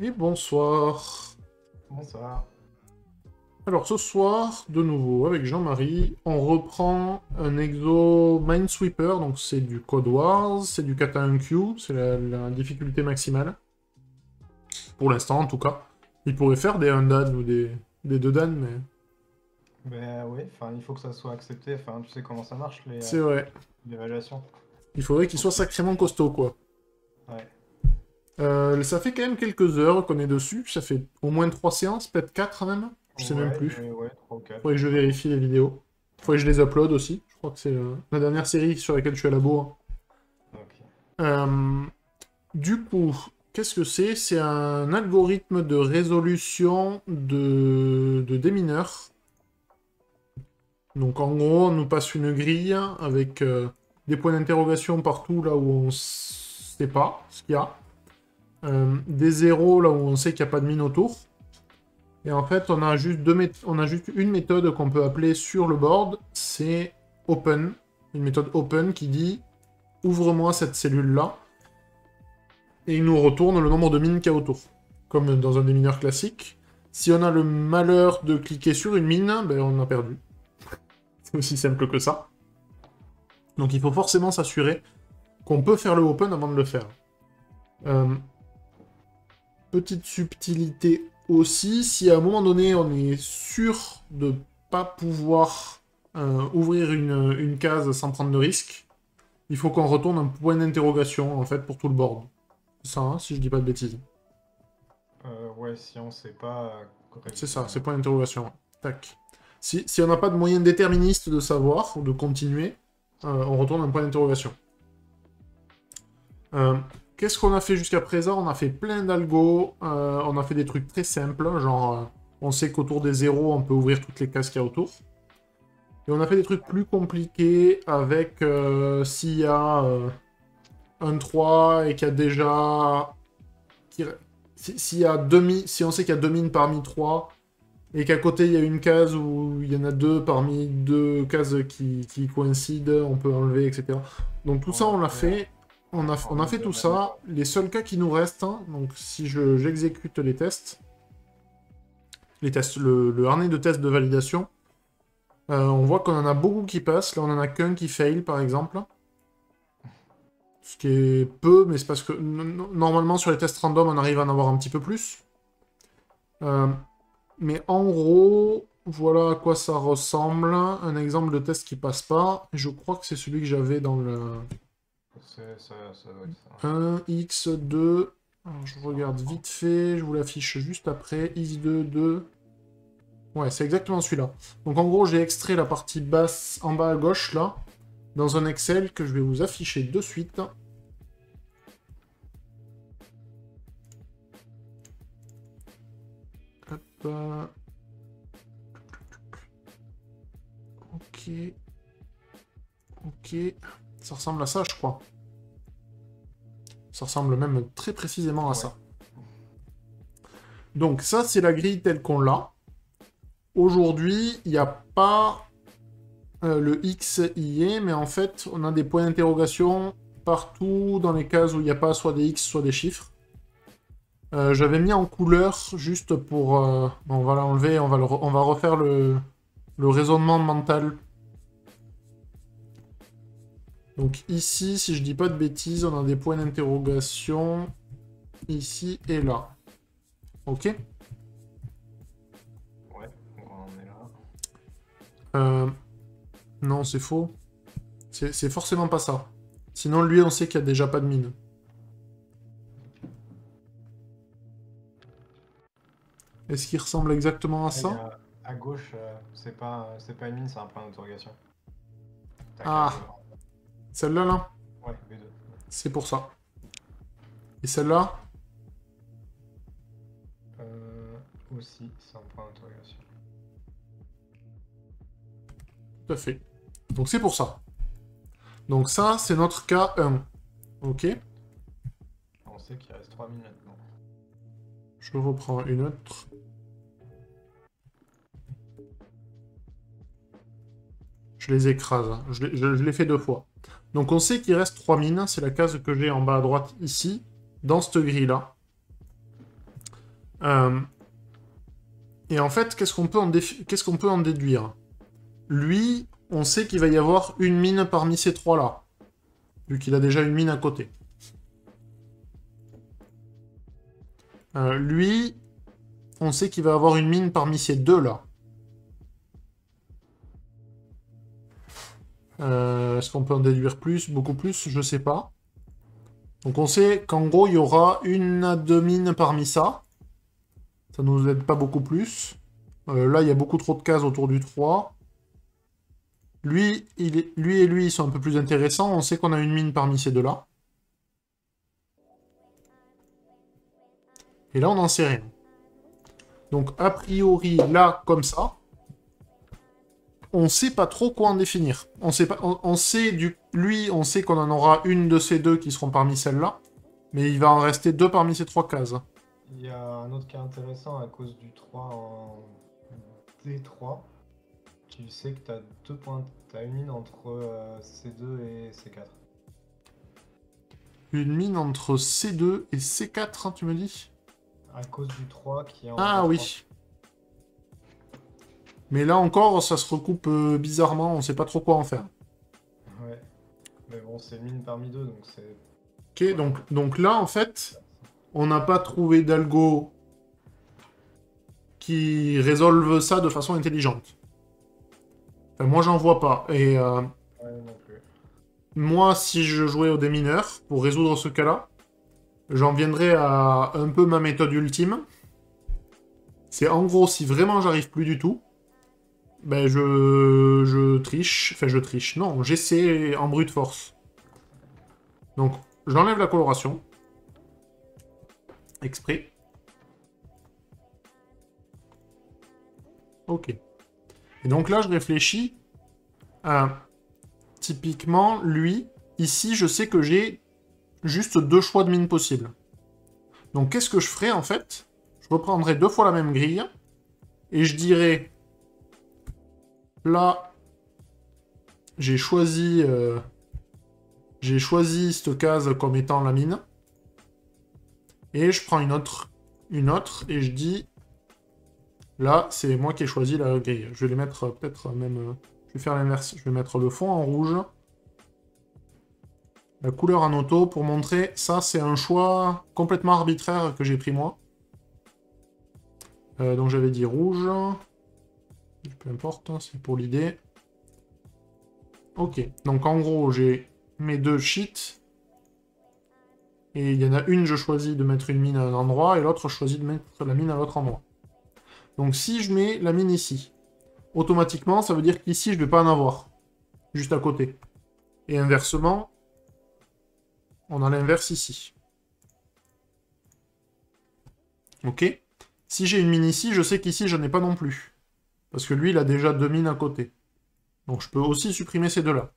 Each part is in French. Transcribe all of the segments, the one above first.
Et bonsoir. Bonsoir. Alors ce soir, de nouveau, avec Jean-Marie, on reprend un exo Minesweeper, donc c'est du Code Wars, c'est du Kata 1Q, c'est la difficulté maximale. Pour l'instant, en tout cas. Il pourrait faire des 1 dan ou des 2 dan, mais Ben oui, enfin il faut que ça soit accepté, enfin tu sais comment ça marche c'est vrai. l'évaluation. Il faudrait qu'il Faut soit que ça- sacrément costaud, quoi. Ouais. Ça fait quand même quelques heures qu'on est dessus, ça fait au moins 3 séances, peut-être 4 même, je sais même Ouais, plus. ouais, 3 ou 4, Faudrait que je je sais pas trop. vérifie les vidéos. Faudrait que je les upload aussi. Je crois que c'est la dernière série sur laquelle je suis à la bourre. Ok. Euh, du coup, qu'est-ce que c'est? C'est un algorithme de résolution de démineurs. Donc en gros, on nous passe une grille avec des points d'interrogation partout là où on sait pas ce qu'il y a. Des zéros là où on sait qu'il n'y a pas de mine autour. Et en fait, on a juste une méthode qu'on peut appeler sur le board, c'est open. Une méthode open qui dit ouvre-moi cette cellule-là. Et il nous retourne le nombre de mines qu'il y a autour. Comme dans un démineur classique. Si on a le malheur de cliquer sur une mine, ben on a perdu. C'est aussi simple que ça. Donc il faut forcément s'assurer qu'on peut faire le open avant de le faire. Euh, Petite subtilité aussi, si à un moment donné on est sûr de pas pouvoir ouvrir une case sans prendre de risque, il faut qu'on retourne un point d'interrogation en fait pour tout le board. C'est ça, hein, si je dis pas de bêtises. Ouais, si on sait pas C'est ça, c'est point d'interrogation. Ouais. Tac. Si on n'a pas de moyen déterministe de savoir ou de continuer, on retourne un point d'interrogation. Euh, Qu'est-ce qu'on a fait jusqu'à présent? On a fait plein d'algos, on a fait des trucs très simples, genre on sait qu'autour des zéros, on peut ouvrir toutes les cases qu'il y a autour. Et on a fait des trucs plus compliqués avec s'il y a un 3 et qu'il y a déjà... S'il y a si on sait qu'il y a deux mines parmi 3 et qu'à côté il y a une case où il y en a deux parmi deux cases qui coïncident, on peut enlever, etc. Donc tout ça on a on l'a fait fait. On a en fait tout domaine ça. quoi. Les seuls cas qui nous restent, hein, donc si j'exécute les tests, le harnais de test de validation, on voit qu'on en a beaucoup qui passent. Là, on en a qu'un qui fail, par exemple. Ce qui est peu, mais c'est parce que normalement, sur les tests random, on arrive à en avoir un petit peu plus. Euh, mais en gros, voilà à quoi ça ressemble. Un exemple de test qui passe pas. Je crois que c'est celui que j'avais dans le Ça doit être ça. 1x2. Alors, je Ça regarde reprend. vite fait, je vous l'affiche juste après. x2, 2. Ouais, c'est exactement celui-là. Donc en gros, j'ai extrait la partie basse en bas à gauche, là, dans un Excel que je vais vous afficher de suite. Hop. Ok. Ok. Ça ressemble à ça, je crois. Ça ressemble même très précisément à Ouais. ça. Donc ça, c'est la grille telle qu'on l'a. Aujourd'hui, il n'y a pas le X y est, mais en fait, on a des points d'interrogation partout dans les cases où il n'y a pas soit des X, soit des chiffres. J'avais mis en couleur juste pour... bon, on va l'enlever, on va refaire le raisonnement mental. Donc ici, si je dis pas de bêtises, on a des points d'interrogation ici et là. Ok? Ouais, on est là. Euh, non, c'est faux. C'est forcément pas ça. Sinon, lui, on sait qu'il y a déjà pas de mine. Est-ce qu'il ressemble exactement à Ah, il y ça? a à gauche, c'est pas une mine, c'est un point d'interrogation. T'as qu'à Ah, celle-là, là, ouais, V2. c'est pour ça. Et celle-là? Aussi, c'est un point d'interrogation. Tout à fait. Donc c'est pour ça. Donc ça, c'est notre cas 1. Ok? On sait qu'il reste 3 mines maintenant. Je reprends une autre. Je les écrase, hein. Je l'ai fait deux fois. Donc on sait qu'il reste 3 mines. C'est la case que j'ai en bas à droite ici, dans cette grille-là. Euh, et en fait, qu'est-ce qu'on peut en déduire? Lui, on sait qu'il va y avoir une mine parmi ces trois-là, vu qu'il a déjà une mine à côté. Lui, on sait qu'il va avoir une mine parmi ces deux-là. Est-ce qu'on peut en déduire plus, beaucoup plus? Je sais pas. Donc on sait qu'en gros, il y aura une à deux mines parmi ça. Ça nous aide pas beaucoup plus. Là, il y a beaucoup trop de cases autour du 3. Lui et lui, ils sont un peu plus intéressants. On sait qu'on a une mine parmi ces deux-là. Et là, on n'en sait rien. Donc, a priori, là, comme ça, on sait pas trop quoi en définir. On sait pas, on sait lui, on sait qu'on en aura une de ces deux qui seront parmi celles-là. Mais il va en rester deux parmi ces trois cases. Il y a un autre cas intéressant à cause du 3 en D3. Tu sais que tu as 2 points, tu as une mine entre C2 et C4. Une mine entre C2 et C4, hein, tu me dis? À cause du 3 qui est en Ah D3. oui. Mais là encore, ça se recoupe bizarrement, on sait pas trop quoi en faire. Ouais. Mais bon, c'est une mine parmi deux, donc c'est... Ok, donc là, en fait, on n'a pas trouvé d'algo qui résolve ça de façon intelligente. Enfin, moi, j'en vois pas. Et Ouais, non plus. moi, si je jouais au démineur, pour résoudre ce cas-là, j'en viendrais à un peu ma méthode ultime. C'est en gros, si vraiment j'arrive plus du tout, ben je triche. Enfin, je triche. Non, j'essaie en brute force. Donc, j'enlève la coloration. Exprès. Ok. Et donc là, je réfléchis à... Typiquement, lui, ici, je sais que j'ai juste deux choix de mine possibles. Donc, qu'est-ce que je ferais, en fait? Je reprendrais deux fois la même grille, et je dirais... Là, j'ai choisi cette case comme étant la mine. Et je prends une autre, et je dis... Là, c'est moi qui ai choisi la grille. Je vais les mettre peut-être même... je vais faire l'inverse. Je vais mettre le fond en rouge. La couleur en auto pour montrer... Ça, c'est un choix complètement arbitraire que j'ai pris moi. Donc j'avais dit rouge. Peu importe, hein, c'est pour l'idée. Ok. Donc en gros, j'ai mes deux sheets. Et il y en a une, je choisis de mettre une mine à un endroit, et l'autre, je choisis de mettre la mine à l'autre endroit. Donc si je mets la mine ici, automatiquement, ça veut dire qu'ici, je ne vais pas en avoir. Juste à côté. Et inversement, on a l'inverse ici. Ok? Si j'ai une mine ici, je sais qu'ici, je n'en ai pas non plus. Parce que lui, il a déjà deux mines à côté. Donc je peux aussi supprimer ces deux-là.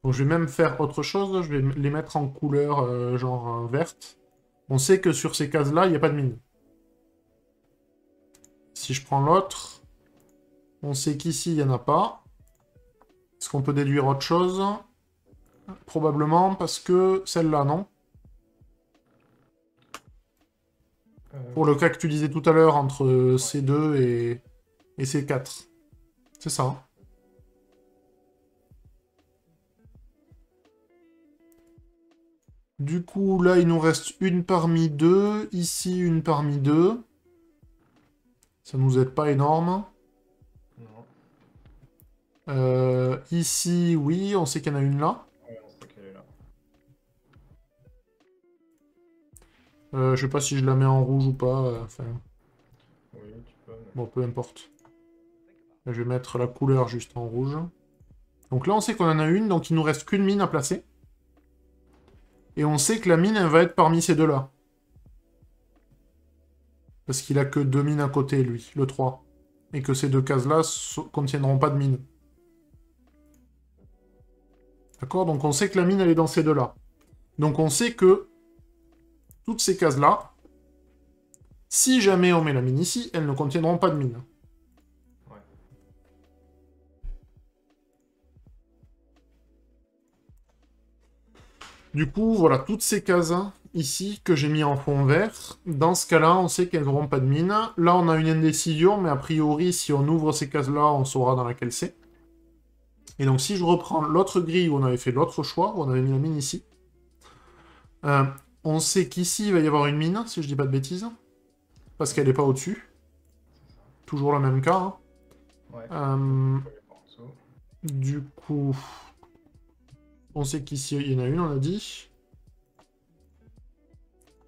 Donc je vais même faire autre chose, je vais les mettre en couleur genre verte. On sait que sur ces cases-là, il n'y a pas de mine. Si je prends l'autre, on sait qu'ici, il n'y en a pas. Est-ce qu'on peut déduire autre chose? Probablement, parce que celle-là, non. Pour le cas que tu disais tout à l'heure, entre C2 et C4. C'est ça. Hein. Du coup, là, il nous reste une parmi deux. Ici, une parmi deux. Ça nous aide pas énorme. Non. Ici, oui, on sait qu'il y en a une là. Ouais, on sait qu'elle est là. Je sais pas si je la mets en rouge ou pas. Enfin, Oui, tu peux. Mais... bon, peu importe. Je vais mettre la couleur juste en rouge. Donc là, on sait qu'on en a une, donc il nous reste qu'une mine à placer. Et on sait que la mine, elle va être parmi ces deux-là. Parce qu'il a que deux mines à côté, lui, le 3. Et que ces deux cases-là contiendront pas de mine. D'accord? Donc on sait que la mine, elle est dans ces deux-là. Donc on sait que toutes ces cases-là, si jamais on met la mine ici, elles ne contiendront pas de mine. Ouais. Du coup, voilà, toutes ces cases ici, que j'ai mis en fond vert. Dans ce cas-là, on sait qu'elles n'auront pas de mine. Là, on a une indécision, mais a priori, si on ouvre ces cases-là, on saura dans laquelle c'est. Et donc, si je reprends l'autre grille où on avait fait l'autre choix, où on avait mis la mine ici, on sait qu'ici, il va y avoir une mine, si je dis pas de bêtises, parce qu'elle n'est pas au-dessus. Toujours le même cas. Hein. Ouais. Du coup, on sait qu'ici, il y en a une, on a dit.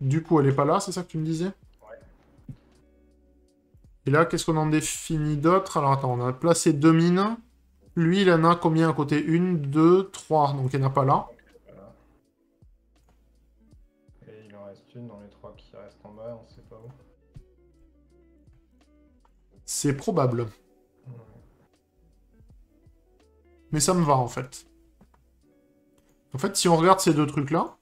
Du coup, elle est pas là, c'est ça que tu me disais? Ouais. Et là, qu'est-ce qu'on en définit d'autre? Alors, attends, on a placé 2 mines. Lui, il en a combien à côté? 1, 2, 3. Donc, il n'y en a pas là. Voilà. Et il en reste une dans les 3 qui restent en bas, on sait pas où. C'est probable. Ouais. Mais ça me va, en fait. En fait, si on regarde ces deux trucs-là,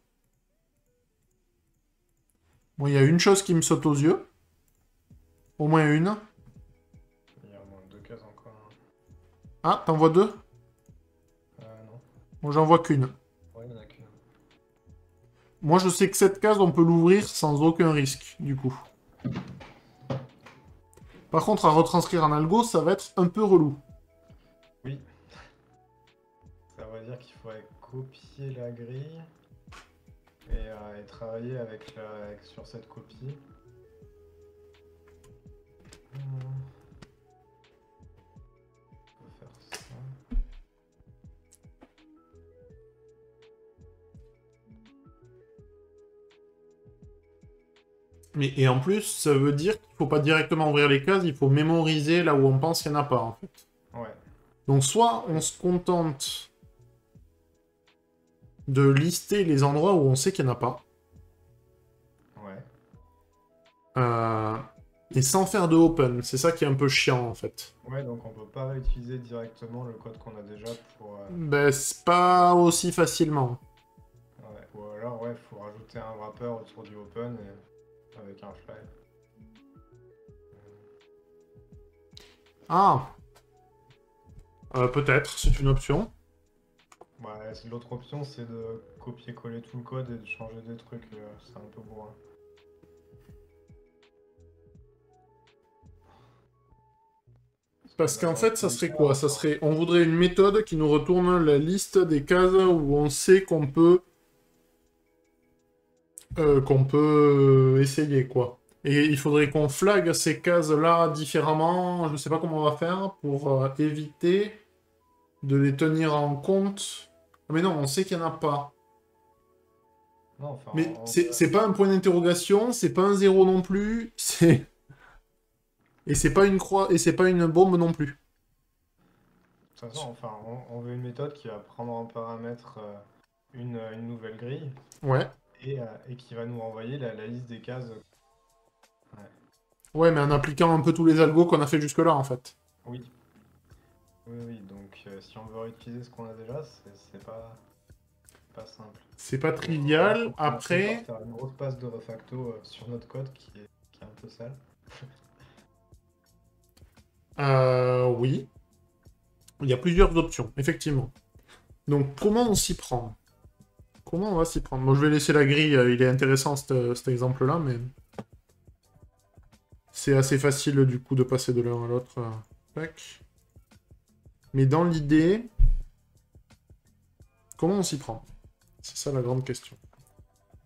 bon, il y a une chose qui me saute aux yeux. Au moins une. Il y a au moins 2 cases encore. Ah, t'en vois 2? Non. Moi, j'en vois qu'une. Ouais, il y en a qu'une. Moi, je sais que cette case, on peut l'ouvrir sans aucun risque, du coup. Par contre, à retranscrire en algo, ça va être un peu relou. Oui. Ça veut dire qu'il faudrait copier la grille et travailler sur cette copie. On peut faire ça. Et en plus, ça veut dire qu'il faut pas directement ouvrir les cases, il faut mémoriser là où on pense qu'il n'y en a pas, en fait. Ouais. Donc, soit on se contente de lister les endroits où on sait qu'il n'y en a pas. Ouais. Et sans faire de open. C'est ça qui est un peu chiant, en fait. Ouais, donc on peut pas réutiliser directement le code qu'on a déjà pour... Ben, c'est pas aussi facilement. Ouais. Ou alors, ouais, faut rajouter un wrapper autour du open avec un fly. Ah, peut-être, c'est une option. Ouais, l'autre option, c'est de copier-coller tout le code et de changer des trucs. C'est un peu bourrin. Parce qu'en fait, ça serait quoi? Ça serait, on voudrait une méthode qui nous retourne la liste des cases où on sait qu'on peut essayer, quoi. Et il faudrait qu'on flag ces cases-là différemment. Je sais pas comment on va faire pour éviter de les tenir en compte. Ah, mais non, on sait qu'il n'y en a pas. Non, enfin, Mais c'est pas un point d'interrogation, c'est pas un zéro non plus, c'est... Et c'est pas une croix, et c'est pas une bombe non plus. de toute façon, enfin, on veut une méthode qui va prendre en paramètre une nouvelle grille Ouais. et qui va nous renvoyer la liste des cases. Ouais. Ouais, mais en appliquant un peu tous les algos qu'on a fait jusque-là, en fait. Oui. Oui, oui, donc si on veut réutiliser ce qu'on a déjà, c'est pas simple. C'est pas Là, trivial. faut commencer par Après... faire une grosse passe de refacto sur notre code qui est un peu sale. Oui. Il y a plusieurs options, effectivement. Donc, comment on s'y prend? Comment on va s'y prendre? Moi, je vais laisser la grille, il est intéressant cet exemple-là, mais... C'est assez facile, du coup, de passer de l'un à l'autre. Tac. Mais dans l'idée... Comment on s'y prend? C'est ça la grande question.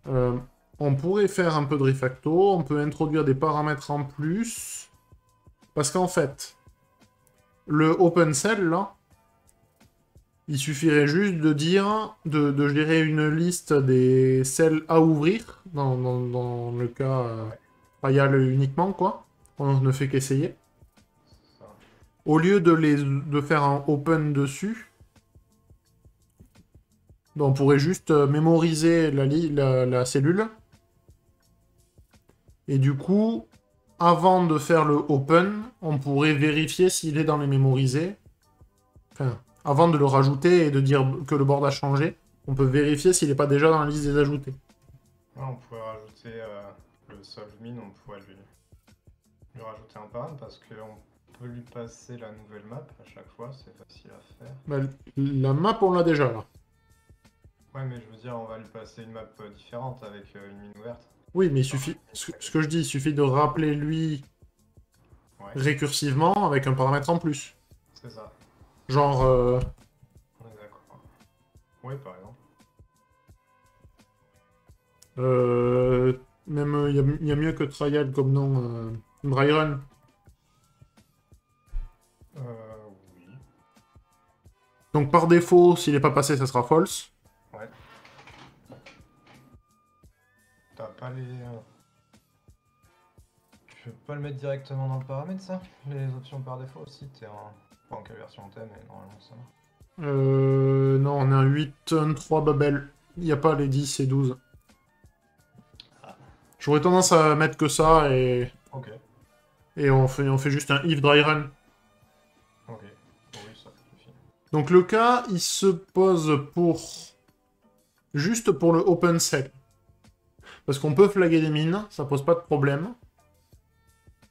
On pourrait faire un peu de refacto, on peut introduire des paramètres en plus. Parce qu'en fait, le open cell, là, il suffirait juste de dire, de gérer une liste des cells à ouvrir, dans le cas Ouais, trial uniquement, quoi. On ne fait qu'essayer. c'est ça. Au lieu de faire un open dessus, ben, on pourrait juste mémoriser la cellule. Et du coup, avant de faire le open, on pourrait vérifier s'il est dans les mémorisés. Enfin, avant de le rajouter et de dire que le board a changé, on peut vérifier s'il n'est pas déjà dans la liste des ajoutés. Ouais, on pourrait rajouter le solve min, on pourrait lui rajouter un param parce qu'on peut lui passer la nouvelle map à chaque fois, c'est facile à faire. Ben, la map, on l'a déjà, là. Ouais, mais je veux dire, on va lui passer une map différente avec une mine ouverte. Oui, mais il suffit... Ce que je dis, il suffit de rappeler lui Ouais, récursivement avec un paramètre en plus. c'est ça. Genre... On est d'accord. Oui, par exemple. Même, il y a mieux que Trial comme nom. Dry Run. Oui. Donc par défaut, s'il n'est pas passé, ça sera false. Ouais. T'as pas les... Tu peux pas le mettre directement dans le paramètre, ça? Les options par défaut aussi, t'es en... Pas en quelle version t'es, mais normalement ça va. Non, on est un 8.3 Babel. Il n'y a pas les 10 et 12. Ah. J'aurais tendance à mettre que ça Ok. et on fait juste un if dry run. Ok. Oui, ça suffit. Donc le cas, il se pose pour... Juste pour le open cell. Parce qu'on peut flaguer des mines, ça pose pas de problème.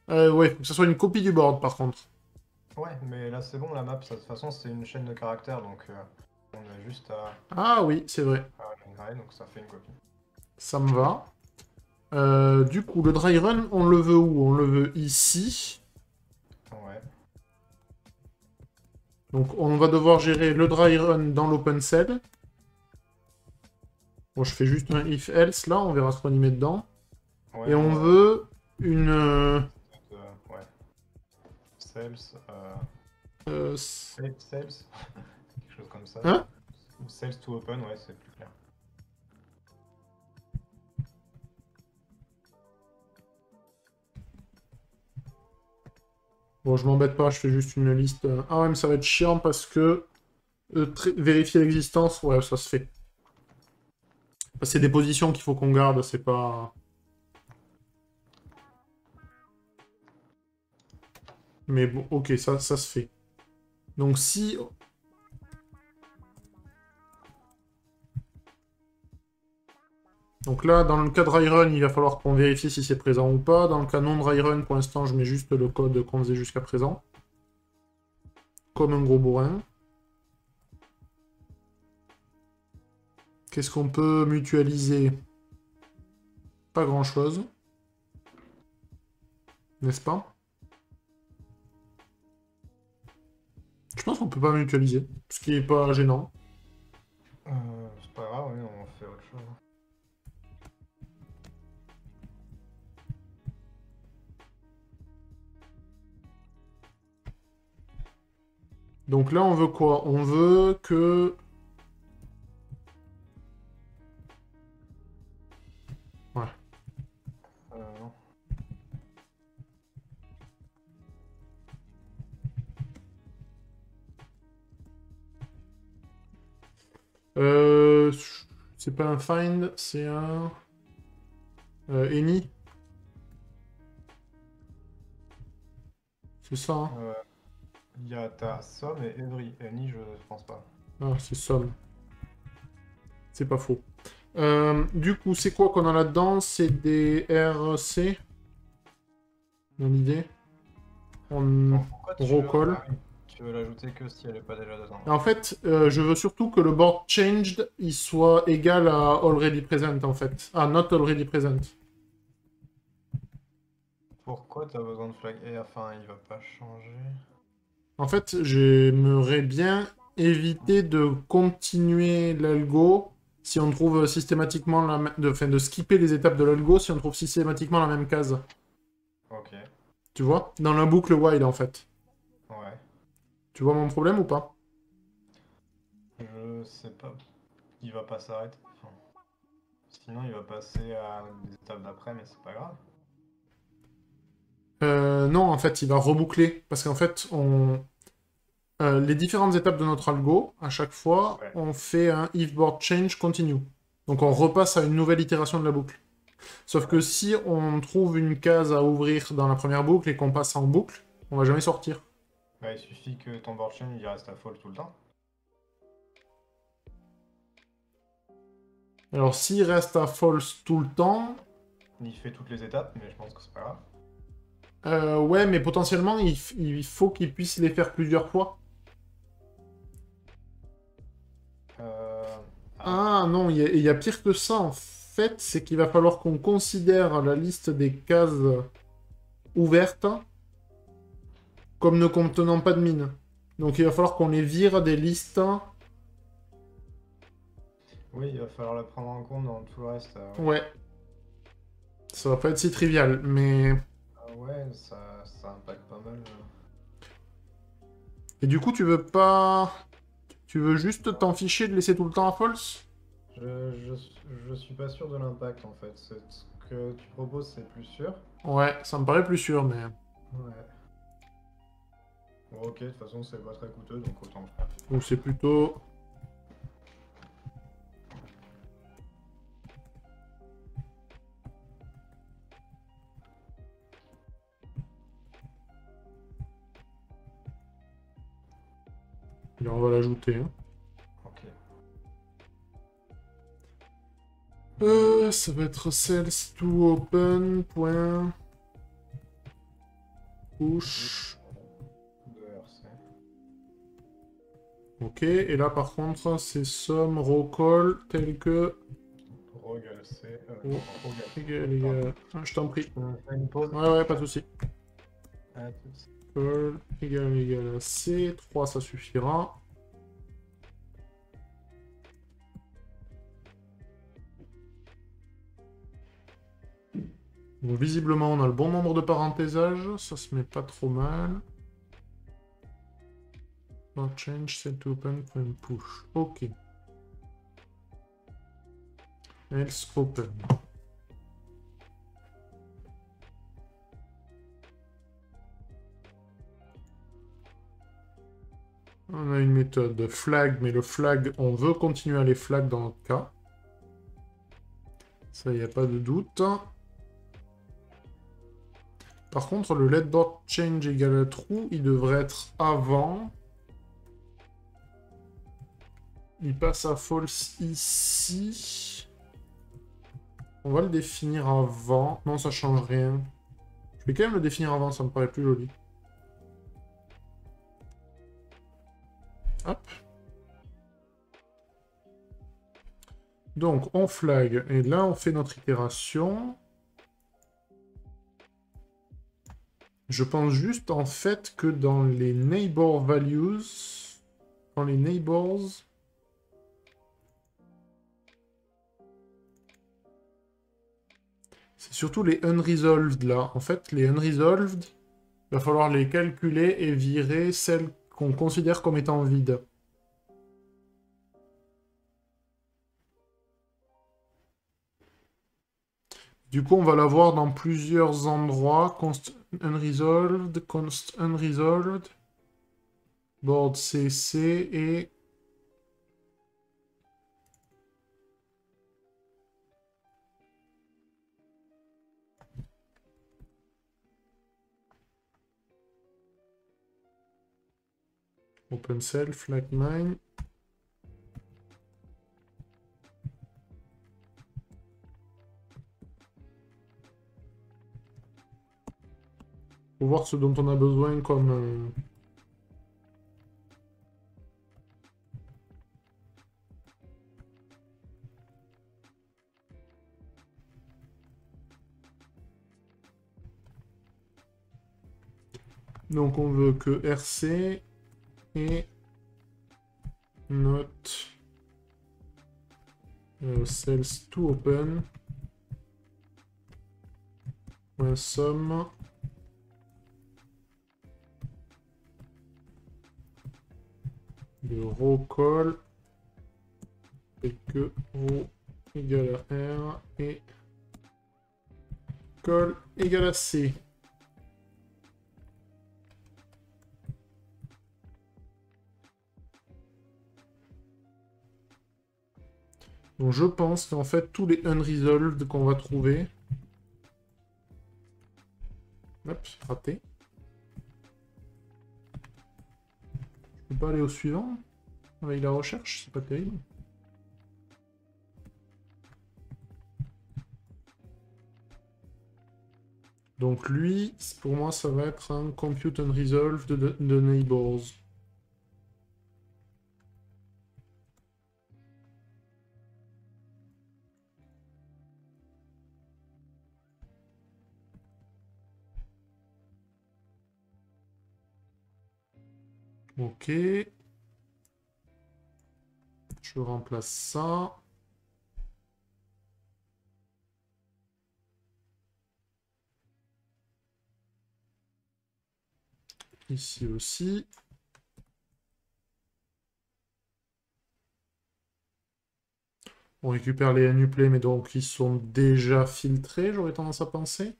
Ouais, faut que ça soit une copie du board par contre. Ouais, mais là c'est bon, la map, ça, de toute façon c'est une chaîne de caractères, donc on a juste Ah oui, c'est vrai. à générer, donc ça fait une copie. Ça me va. Du coup, le dry run, on le veut où? On le veut ici. Ouais. Donc on va devoir gérer le dry run dans l'open cell. Bon, je fais juste un if else là, on verra ce qu'on y met dedans. Ouais, Et on veut une... ouais. Sales, s- sales, quelque chose comme ça. Hein? Ou sales to open, ouais, c'est plus clair. Bon, je m'embête pas, je fais juste une liste. Ah ouais, mais ça va être chiant parce que... vérifier l'existence, ouais, ça se fait. C'est des positions qu'il faut qu'on garde, c'est pas... Mais bon, ok, ça se fait. Donc si... Donc là, dans le cas dry run, il va falloir qu'on vérifie si c'est présent ou pas. Dans le cas non dry run, pour l'instant, je mets juste le code qu'on faisait jusqu'à présent. Comme un gros bourrin. Qu'est-ce qu'on peut mutualiser? Pas grand-chose. N'est-ce pas? Je pense qu'on peut pas mutualiser, ce qui est pas gênant. C'est pas grave, oui, on fait autre chose. Donc là, on veut quoi? On veut que... Ouais. Non. Euh... C'est pas un find, c'est un... Any. C'est ça, hein? Il y a ta somme et every. Any, je pense pas. Ah, c'est somme. C'est pas faux. Du coup, c'est quoi qu'on a là-dedans? C'est des RC. Dans l'idée. On Donc, pourquoi tu veux... recolle. Ah oui, tu veux l'ajouter que si elle est pas déjà dedans. En fait, je veux surtout que le board changed il soit égal à already present, en fait. Ah, not already present. Pourquoi t'as besoin de flag et enfin il va pas changer. En fait, j'aimerais bien éviter de continuer l'algo si on trouve systématiquement de skipper les étapes de l'algo si on trouve systématiquement la même case. Ok, Tu vois? Dans la boucle while, en fait. ouais. Tu vois mon problème ou pas? Je sais pas. Il va pas s'arrêter. Enfin, sinon il va passer à des étapes d'après, mais c'est pas grave. Non, en fait, il va reboucler. Parce qu'en fait, les différentes étapes de notre algo, à chaque fois, Ouais. on fait un if board change continue. Donc on repasse à une nouvelle itération de la boucle. Sauf que si on trouve une case à ouvrir dans la première boucle et qu'on passe en boucle, on va jamais sortir. Bah, il suffit que ton board chain il reste à fall tout le temps. Alors s'il reste à false tout le temps, Il fait toutes les étapes, mais je pense que c'est pas grave. ouais, mais potentiellement, il faut qu'il puisse les faire plusieurs fois. Euh... Ah, Ah non, il y a pire que ça, en fait, c'est qu'il va falloir qu'on considère la liste des cases ouvertes comme ne contenant pas de mine. Donc il va falloir qu'on les vire des listes. Oui, il va falloir la prendre en compte dans tout le reste. Ouais. Ouais, ça va pas être si trivial, mais... Ah ouais, ça impacte pas mal. Et du coup, tu veux pas... Tu veux juste t'en ficher de laisser tout le temps à false? Je suis pas sûr de l'impact en fait. Ce que tu proposes, c'est plus sûr. Ouais, ça me paraît plus sûr, mais... Ouais. Bon, ok, de toute façon, c'est pas très coûteux, donc autant le faire. Ou c'est plutôt... Et on va l'ajouter. Hein. Ok. Ça va être cells to open, point... Push... De RC. Ok, et là par contre, c'est somme, roll tel que... Rogal C. Oh, Non, Rogal. égal, égal. Ah, je t'en prie. Je peux faire une pause. Ouais, pas de souci. À tout de suite. Roll égal à C, 3 ça suffira. Donc visiblement on a le bon nombre de parenthésages, ça se met pas trop mal. Not change, set to open, point push. Ok. Else open. On a une méthode flag, mais le flag, on veut continuer à les flag dans notre cas. Ça, il n'y a pas de doute. Par contre, le letboard change égale à true, il devrait être avant. Il passe à false ici. On va le définir avant. Non, ça change rien. Je vais quand même le définir avant, ça me paraît plus joli. Hop. Donc, on flag. Et là, on fait notre itération. Je pense juste, en fait, que dans les neighbor values... Dans les neighbors... C'est surtout les unresolved, là. En fait, les unresolved, il va falloir les calculer et virer celles qu'on considère comme étant vides. Du coup, on va l'avoir dans plusieurs endroits. Const unresolved, const unresolved, board CC et... OpenCell, FlatMine. Faut voir ce dont on a besoin comme... Donc on veut que RC et note cells to open somme de row call et que row égale à R et call égale à C. Donc je pense qu'en fait tous les unresolved qu'on va trouver... Hop, raté. Je peux pas aller au suivant avec la recherche, c'est pas terrible. Donc lui, pour moi, ça va être un compute unresolved de neighbors. Ok. Je remplace ça. Ici aussi. On récupère les NUplay, mais donc ils sont déjà filtrés, j'aurais tendance à penser.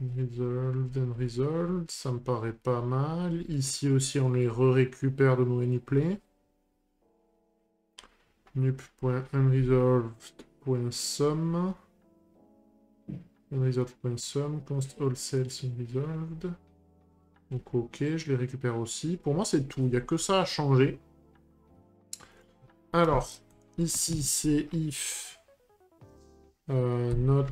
Resolved and resolved, ça me paraît pas mal. Ici aussi, on les récupère de nos NUplay. nup.unresolved.sum. Unresolved.sum, const all sales unresolved. Donc ok, je les récupère aussi. Pour moi, c'est tout. Il n'y a que ça à changer. Alors, ici, c'est if not...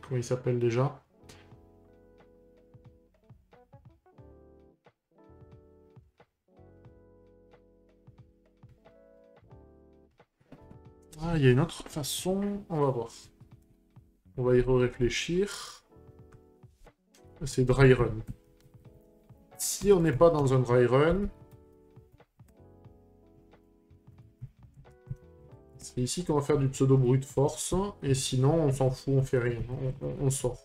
Comment il s'appelle déjà? Ah, il y a une autre façon. On va voir. On va y réfléchir. C'est dry run. Si on n'est pas dans un dry run, c'est ici qu'on va faire du pseudo brute force. Et sinon, on s'en fout, on fait rien. On sort.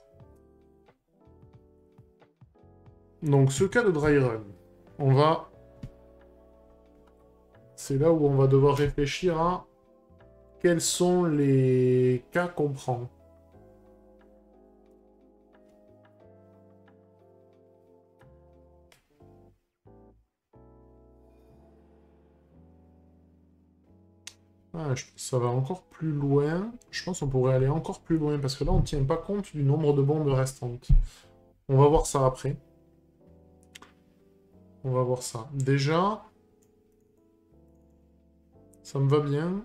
Donc, ce cas de dry run, on va... C'est là où on va devoir réfléchir à quels sont les cas qu'on prend. Ah, ça va encore plus loin. Je pense qu'on pourrait aller encore plus loin, parce que là, on ne tient pas compte du nombre de bombes restantes. On va voir ça après. On va voir ça. Déjà, ça me va bien.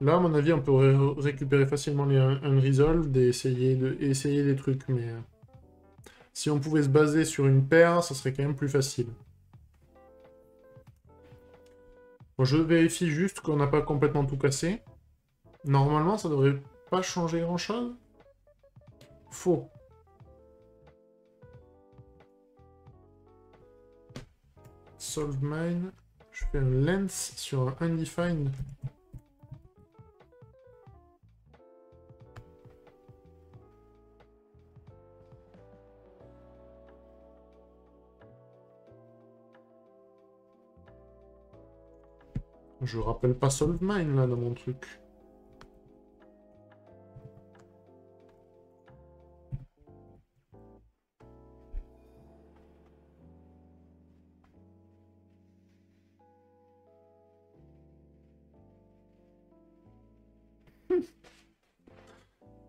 Là, à mon avis, on peut récupérer facilement les unresolved et essayer des trucs, mais... si on pouvait se baser sur une paire, ça serait quand même plus facile. Bon, je vérifie juste qu'on n'a pas complètement tout cassé. Normalement, ça devrait pas changer grand-chose. Faux. Solve mine. Je fais un lens sur un undefined. Je rappelle pas solve mine là dans mon truc.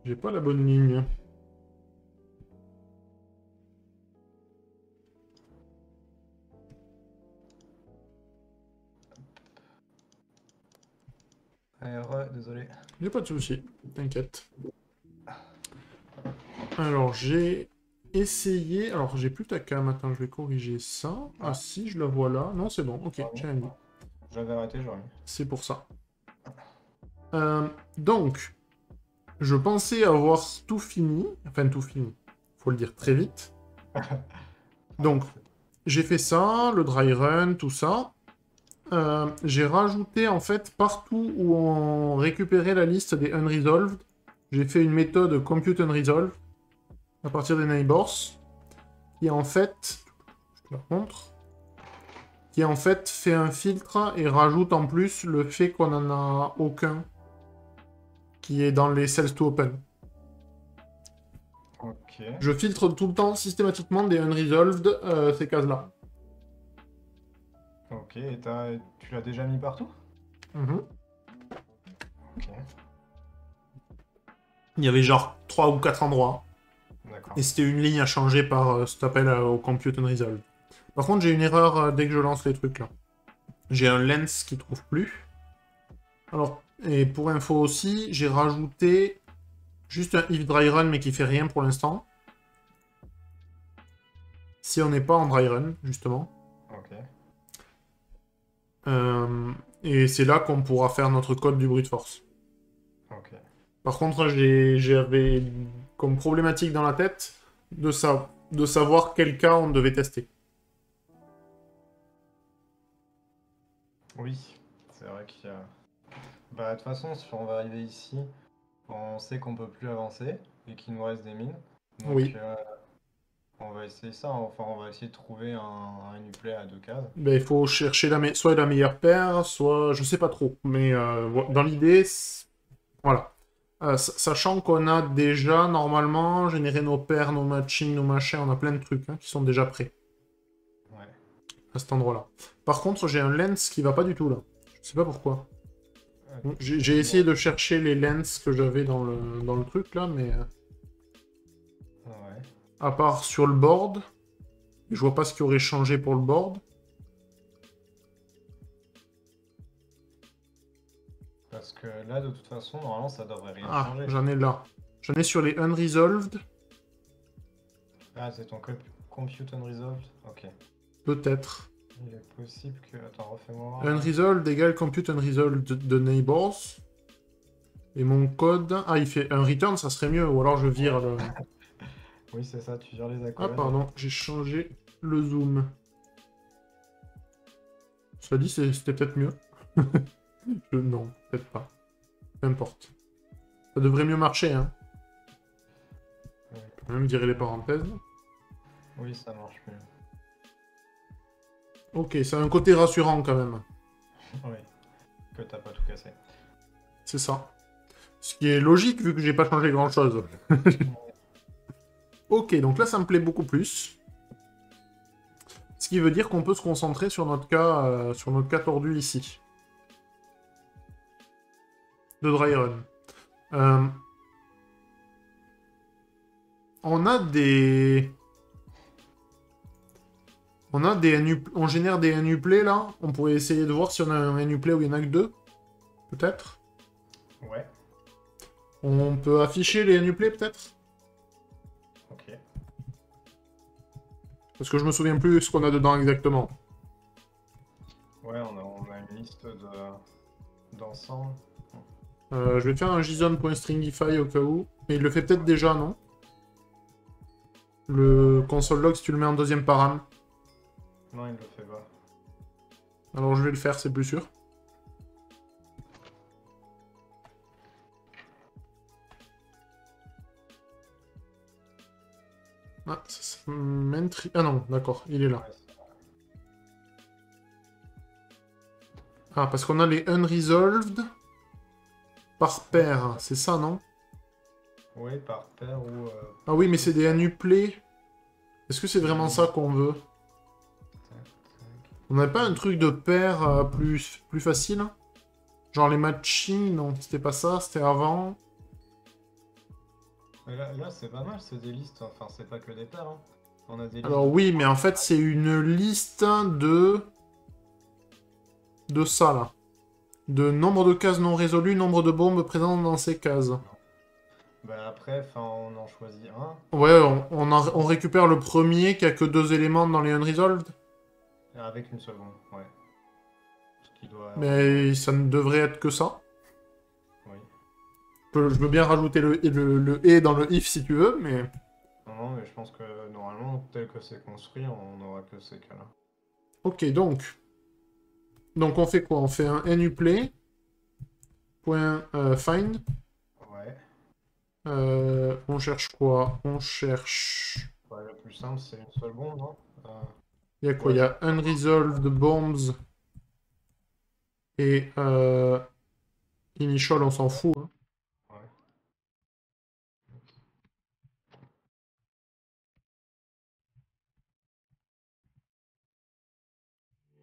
J'ai pas la bonne ligne. Désolé. J'ai pas de souci, t'inquiète. Alors j'ai essayé. Alors j'ai plus ta cam. Attends, je vais corriger ça. Ah si, je la vois là. Non, c'est bon. Ok, j'ai rien dit. J'avais arrêté, j'aurais mis. C'est pour ça. Donc, je pensais avoir tout fini. Enfin, tout fini. Faut le dire très vite. Donc, j'ai fait ça, le dry run, tout ça. J'ai rajouté, en fait, partout où on récupérait la liste des unresolved, j'ai fait une méthode compute unresolved à partir des neighbors, qui en fait, je te la montre, qui en fait fait un filtre et rajoute en plus le fait qu'on n'en a aucun qui est dans les cells to open. Ok. Je filtre tout le temps systématiquement des unresolved ces cases-là. Ok, et tu l'as déjà mis partout? Ok. Il y avait genre 3 ou 4 endroits. D'accord. Et c'était une ligne à changer par cet appel au compute unresolved. Par contre, j'ai une erreur dès que je lance les trucs là. J'ai un lens qui trouve plus. Alors, et pour info aussi, j'ai rajouté juste un if dry run mais qui fait rien pour l'instant. si on n'est pas en dry run, justement. Ok. Et c'est là qu'on pourra faire notre code du brute force. Ok. Par contre, j'avais comme problématique dans la tête de savoir quel cas on devait tester. Oui, c'est vrai qu'il y a... Bah, de toute façon, si on va arriver ici, on sait qu'on peut plus avancer et qu'il nous reste des mines. Donc, Oui. on va essayer ça. Enfin, on va essayer de trouver un Uplay à 2 cases. Ben, il faut chercher soit la meilleure paire, soit... Je sais pas trop. Mais dans l'idée, voilà. Sachant qu'on a déjà, normalement, généré nos paires, nos matchings, nos machins, on a plein de trucs qui sont déjà prêts Ouais. à cet endroit-là. Par contre, j'ai un lens qui va pas du tout, là. Je sais pas pourquoi. Bon, j'ai essayé de chercher les lens que j'avais dans le truc, là, mais... Ouais. à part sur le board, je vois pas ce qui aurait changé pour le board. Parce que là, de toute façon, normalement, ça devrait rien Ah, changer. j'en ai là. J'en ai sur les Unresolved, Ah, c'est ton Compute Unresolved? Ok. peut-être. Il est possible que... Attends, refais-moi voir. Unresolved égale Compute Unresolved de Neighbors. Et mon code... Ah, il fait un return, ça serait mieux. Ou alors je vire le... Oui, c'est ça, tu gères les Ah, accolades. pardon, j'ai changé le zoom. Cela dit, c'était peut-être mieux. Non, peut-être pas. Peu importe. Ça devrait mieux marcher, hein. Ouais. Je peux même virer les parenthèses. Oui, ça marche mieux. Ok, ça a un côté rassurant quand même. Oui, que t'as pas tout cassé. C'est ça. Ce qui est logique vu que j'ai pas changé grand-chose. Ok, donc là, ça me plaît beaucoup plus. Ce qui veut dire qu'on peut se concentrer sur notre cas tordu ici. De dry run. On a des... On génère des NUplay là. On pourrait essayer de voir si on a un NUplay où il y en a que deux. Peut-être. Ouais, On peut afficher les NUplay peut-être. ok. Parce que je me souviens plus ce qu'on a dedans exactement. Ouais, on a une liste d'ensemble. Je vais faire un JSON.stringify au cas où. Mais il le fait peut-être déjà, non? Le console log, si tu le mets en deuxième param. Non, il le fait pas. Alors je vais le faire, c'est plus sûr. Ah, ah non, d'accord, il est là. Ouais, Ah, parce qu'on a les unresolved par paire, c'est ça, non? oui, par paire ou... Ah oui, mais c'est des NUplay. Est-ce que c'est vraiment ça qu'on veut? tac, tac. On n'avait pas un truc de paire plus facile? Genre les matching, non, c'était pas ça, c'était avant. Mais là c'est pas mal, c'est des listes. Enfin, c'est pas que des paires. Hein. On a des listes Alors de... oui, mais en fait, c'est une liste de... ça, là. De nombre de cases non résolues, nombre de bombes présentes dans ces cases. Bah après, enfin, on en choisit un. Ouais, on récupère le premier qui a que deux éléments dans les unresolved. Avec une seconde, ouais. Ce qui doit... Mais ça ne devrait être que ça. Oui. Je veux bien rajouter le et dans le if si tu veux, mais... Non, non, mais je pense que normalement, tel que c'est construit, on n'aura que ces cas-là. Ok, donc... Donc on fait quoi? On fait un nuplay, point find. Ouais. On cherche quoi? On cherche... Ouais, le plus simple, c'est une seule bombe, non? Il y a quoi? Il Ouais, y a unresolved bombs et initial, on s'en fout, hein. ouais.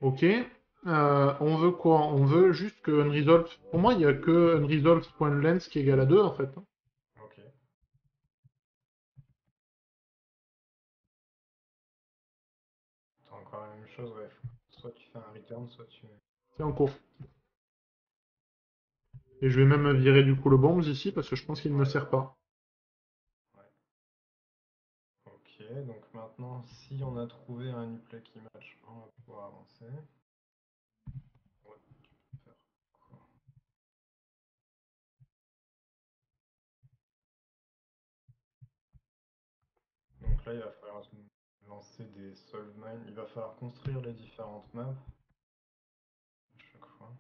Ok. On veut quoi? On veut juste que unresolved... Pour moi, il n'y a que unresolved.length qui est égal à 2, en fait. Ok. T'as encore la même chose, ouais. Soit tu fais un return, soit tu... C'est en cours. Et je vais même virer du coup le bombs ici, parce que je pense qu'il ne me sert pas. Ouais. Ok, donc maintenant... maintenant, si on a trouvé un Uplay qui match, on va pouvoir avancer. Ouais, tu peux faire quoi? Donc là, il va falloir lancer des solve mines. Il va falloir construire les différentes maps à chaque fois.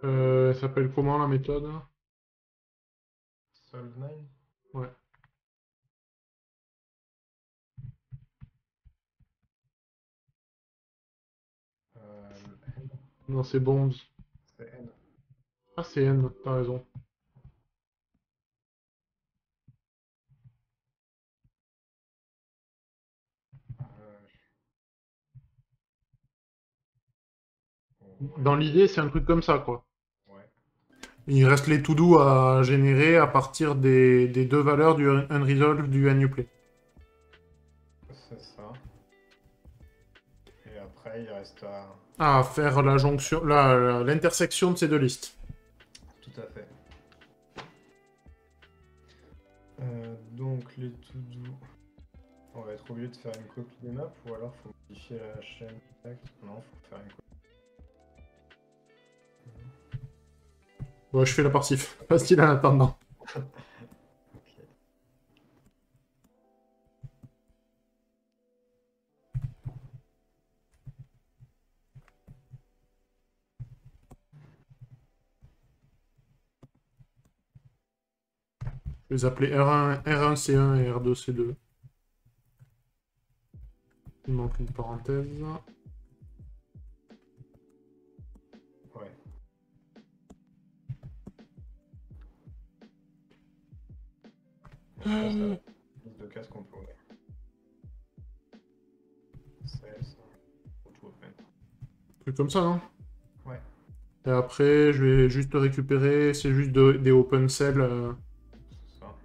Elle s'appelle comment la méthode? Solve mine? Ouais. N, Non, c'est Bombs. c'est N. Ah, c'est N, t'as raison. Euh, Dans ouais, l'idée, c'est un truc comme ça, quoi. ouais, Il reste les to-do à générer à partir des deux valeurs du unresolved du NUplay. c'est ça. Et après, il reste à... À faire la jonction, l'intersection de ces deux listes. Tout à fait. Donc les to-do, on va être obligé de faire une copie des maps ou alors faut modifier la chaîne direct. Non, faut faire une copie. Bon, je fais la partie facile en attendant. Ok. Je vais les appeler R1C1 et R2C2. Il manque une parenthèse. Ouais. Donc là, ça va être une liste de cases qu'on peut ouvrir. Sales, ou tout open. Truc comme ça, non? Ouais, Et après, je vais juste récupérer, c'est juste des open cells. c'est ça.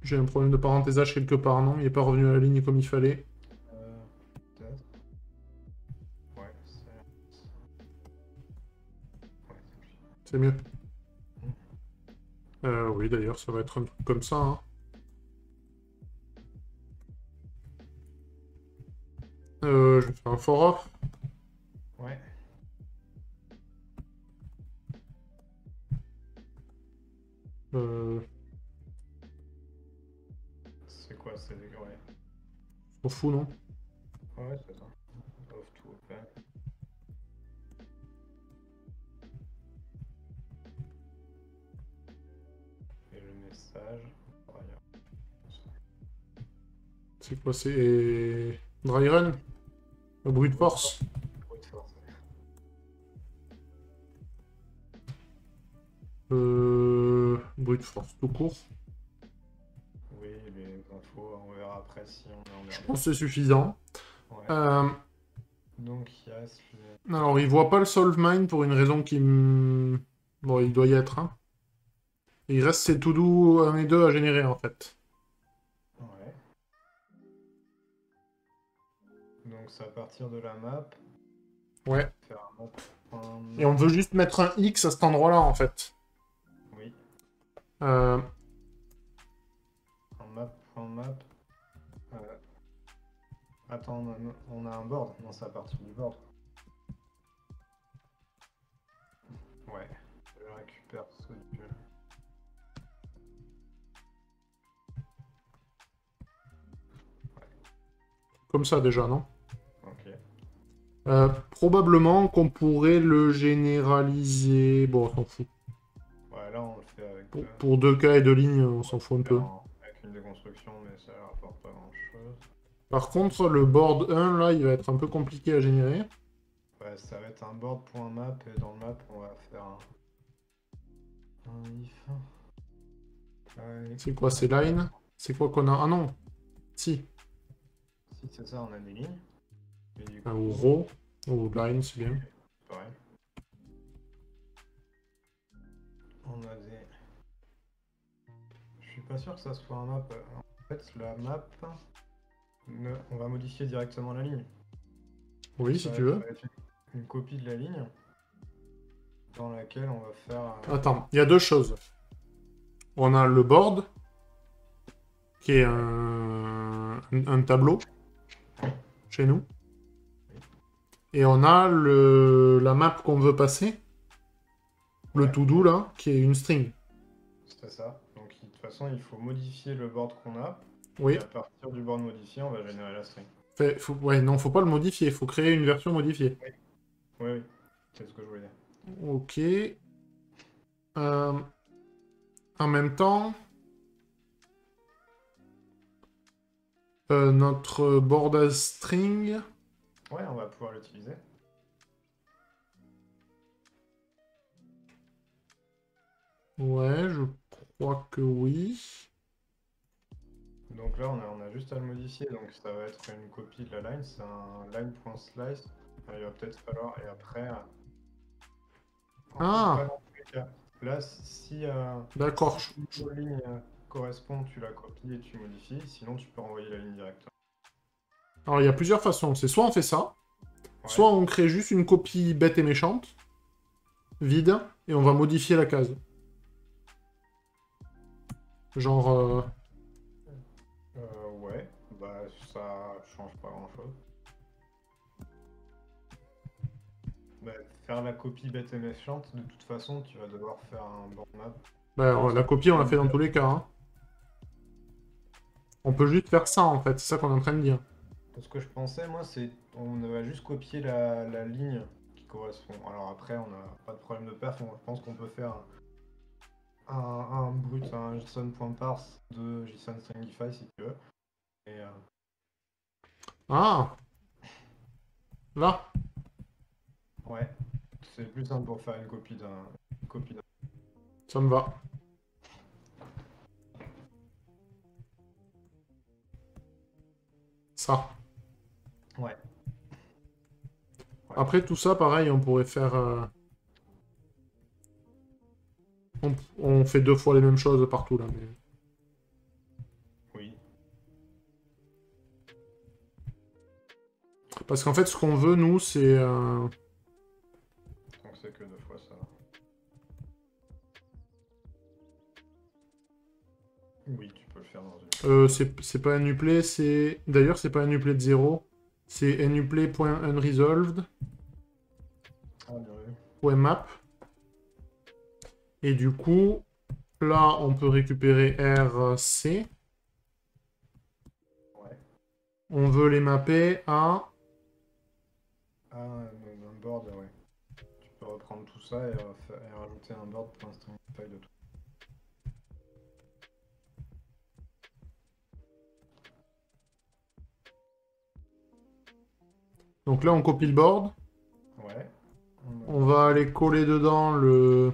J'ai un problème de parenthésage quelque part, non? Il n'est pas revenu à la ligne comme il fallait. Peut-être. Ouais, c'est... Ouais, C'est mieux. Mm. Oui, d'ailleurs, ça va être un truc comme ça, hein. Je vais faire un for off. Ouais. Euh, C'est quoi? C'est des... Ouais. S'en fout, non? Ouais, c'est ça. Off to open. Et le message. Ailleurs. C'est quoi? C'est dry run? Le bruit de force? Bruit de force. Bruit de force tout court. Oui, les infos, on verra après si on est Je emmerdé. pense que c'est suffisant. Ouais. Euh, Donc il reste les... Alors, il voit pas le solve mine pour une raison qui me... Bon, il doit y être, hein. Il reste ces to-do 1 et 2 à générer, en fait. Ouais. Donc c'est à partir de la map. Ouais. Faire un map. Et on veut juste mettre un X à cet endroit-là, en fait. Oui. Euh, Un map. Attends, on a un board. Non, c'est à partir du board. Ouais. Je récupère ce duel. Comme ça, déjà, non? Ok. Probablement qu'on pourrait le généraliser... Bon, on s'en fout. Ouais, là on le fait avec, Pour 2 cas et 2 lignes, on s'en fout un peu. avec une déconstruction, mais ça rapporte pas grand chose. Par contre, le board 1, là, il va être un peu compliqué à générer. Ouais, ça va être un board.map et dans le map on va faire un if. C'est quoi, c'est line? C'est quoi qu'on a? Ah non! Si. Si c'est ça, on a des lignes. Et du coup, Ou row. Ou line, c'est bien. pareil. On a des... Je suis pas sûr que ça soit un map. En fait, la map, on va modifier directement la ligne. Oui, si tu veux. Ça va être une copie de la ligne dans laquelle on va faire... Attends, il y a deux choses. On a le board, qui est un tableau, chez nous. Et on a la map qu'on veut passer, le Ouais. to-do, là, qui est une string. C'est ça. Donc de toute façon, il faut modifier le board qu'on a. Oui. Et à partir du board modifié, on va générer la string. Ouais, non, faut pas le modifier, faut créer une version modifiée. Oui, oui. C'est ce que je voulais dire. Ok. En même temps, notre board as string... Ouais, on va pouvoir l'utiliser. Ouais, je crois que oui. Donc là, on a juste à le modifier. Donc ça va être une copie de la line. C'est un line.slice. Il va peut-être falloir... Et après... Ah. Pas dans tous les cas. Là, si D'accord. une ligne correspond, tu la copies et tu modifies. Sinon, tu peux renvoyer la ligne directement. Alors, il y a plusieurs façons. C'est soit on fait ça, Ouais. soit on crée juste une copie bête et méchante, vide, et on va modifier la case. Genre... Ouais, bah ça change pas grand-chose. Bah, faire la copie bête et méchante, de toute façon, tu vas devoir faire un board map. Bah, la copie, on l'a fait dans tous les cas. Hein. On peut juste faire ça, en fait. C'est ça qu'on est en train de dire. Ce que je pensais, moi, c'est on va juste copier la ligne qui correspond. Alors après, on n'a pas de problème de perf. Je pense qu'on peut faire un brut, un JSON.parse de JSON stringify si tu veux. Et, Ah. Là. ouais, c'est plus simple pour faire une copie d'un. Ça me va. Ça. Ouais. Après, tout ça, pareil, on pourrait faire... On fait deux fois les mêmes choses partout, là. Mais... Oui. Parce qu'en fait, ce qu'on veut, nous, c'est... Donc c'est que deux fois ça. Oui, tu peux le faire dans une... c'est pas un uplay, c'est... D'ailleurs, c'est pas un uplay de 0. C'est nuplay.unresolved. Ah, bien vu. .map. Et du coup, là, on peut récupérer RC. Ouais. On veut les mapper à... Ah, un board, ouais. Tu peux reprendre tout ça et rajouter un board pour un stringify de tout. Donc là, on copie le board. Ouais. On va aller coller dedans le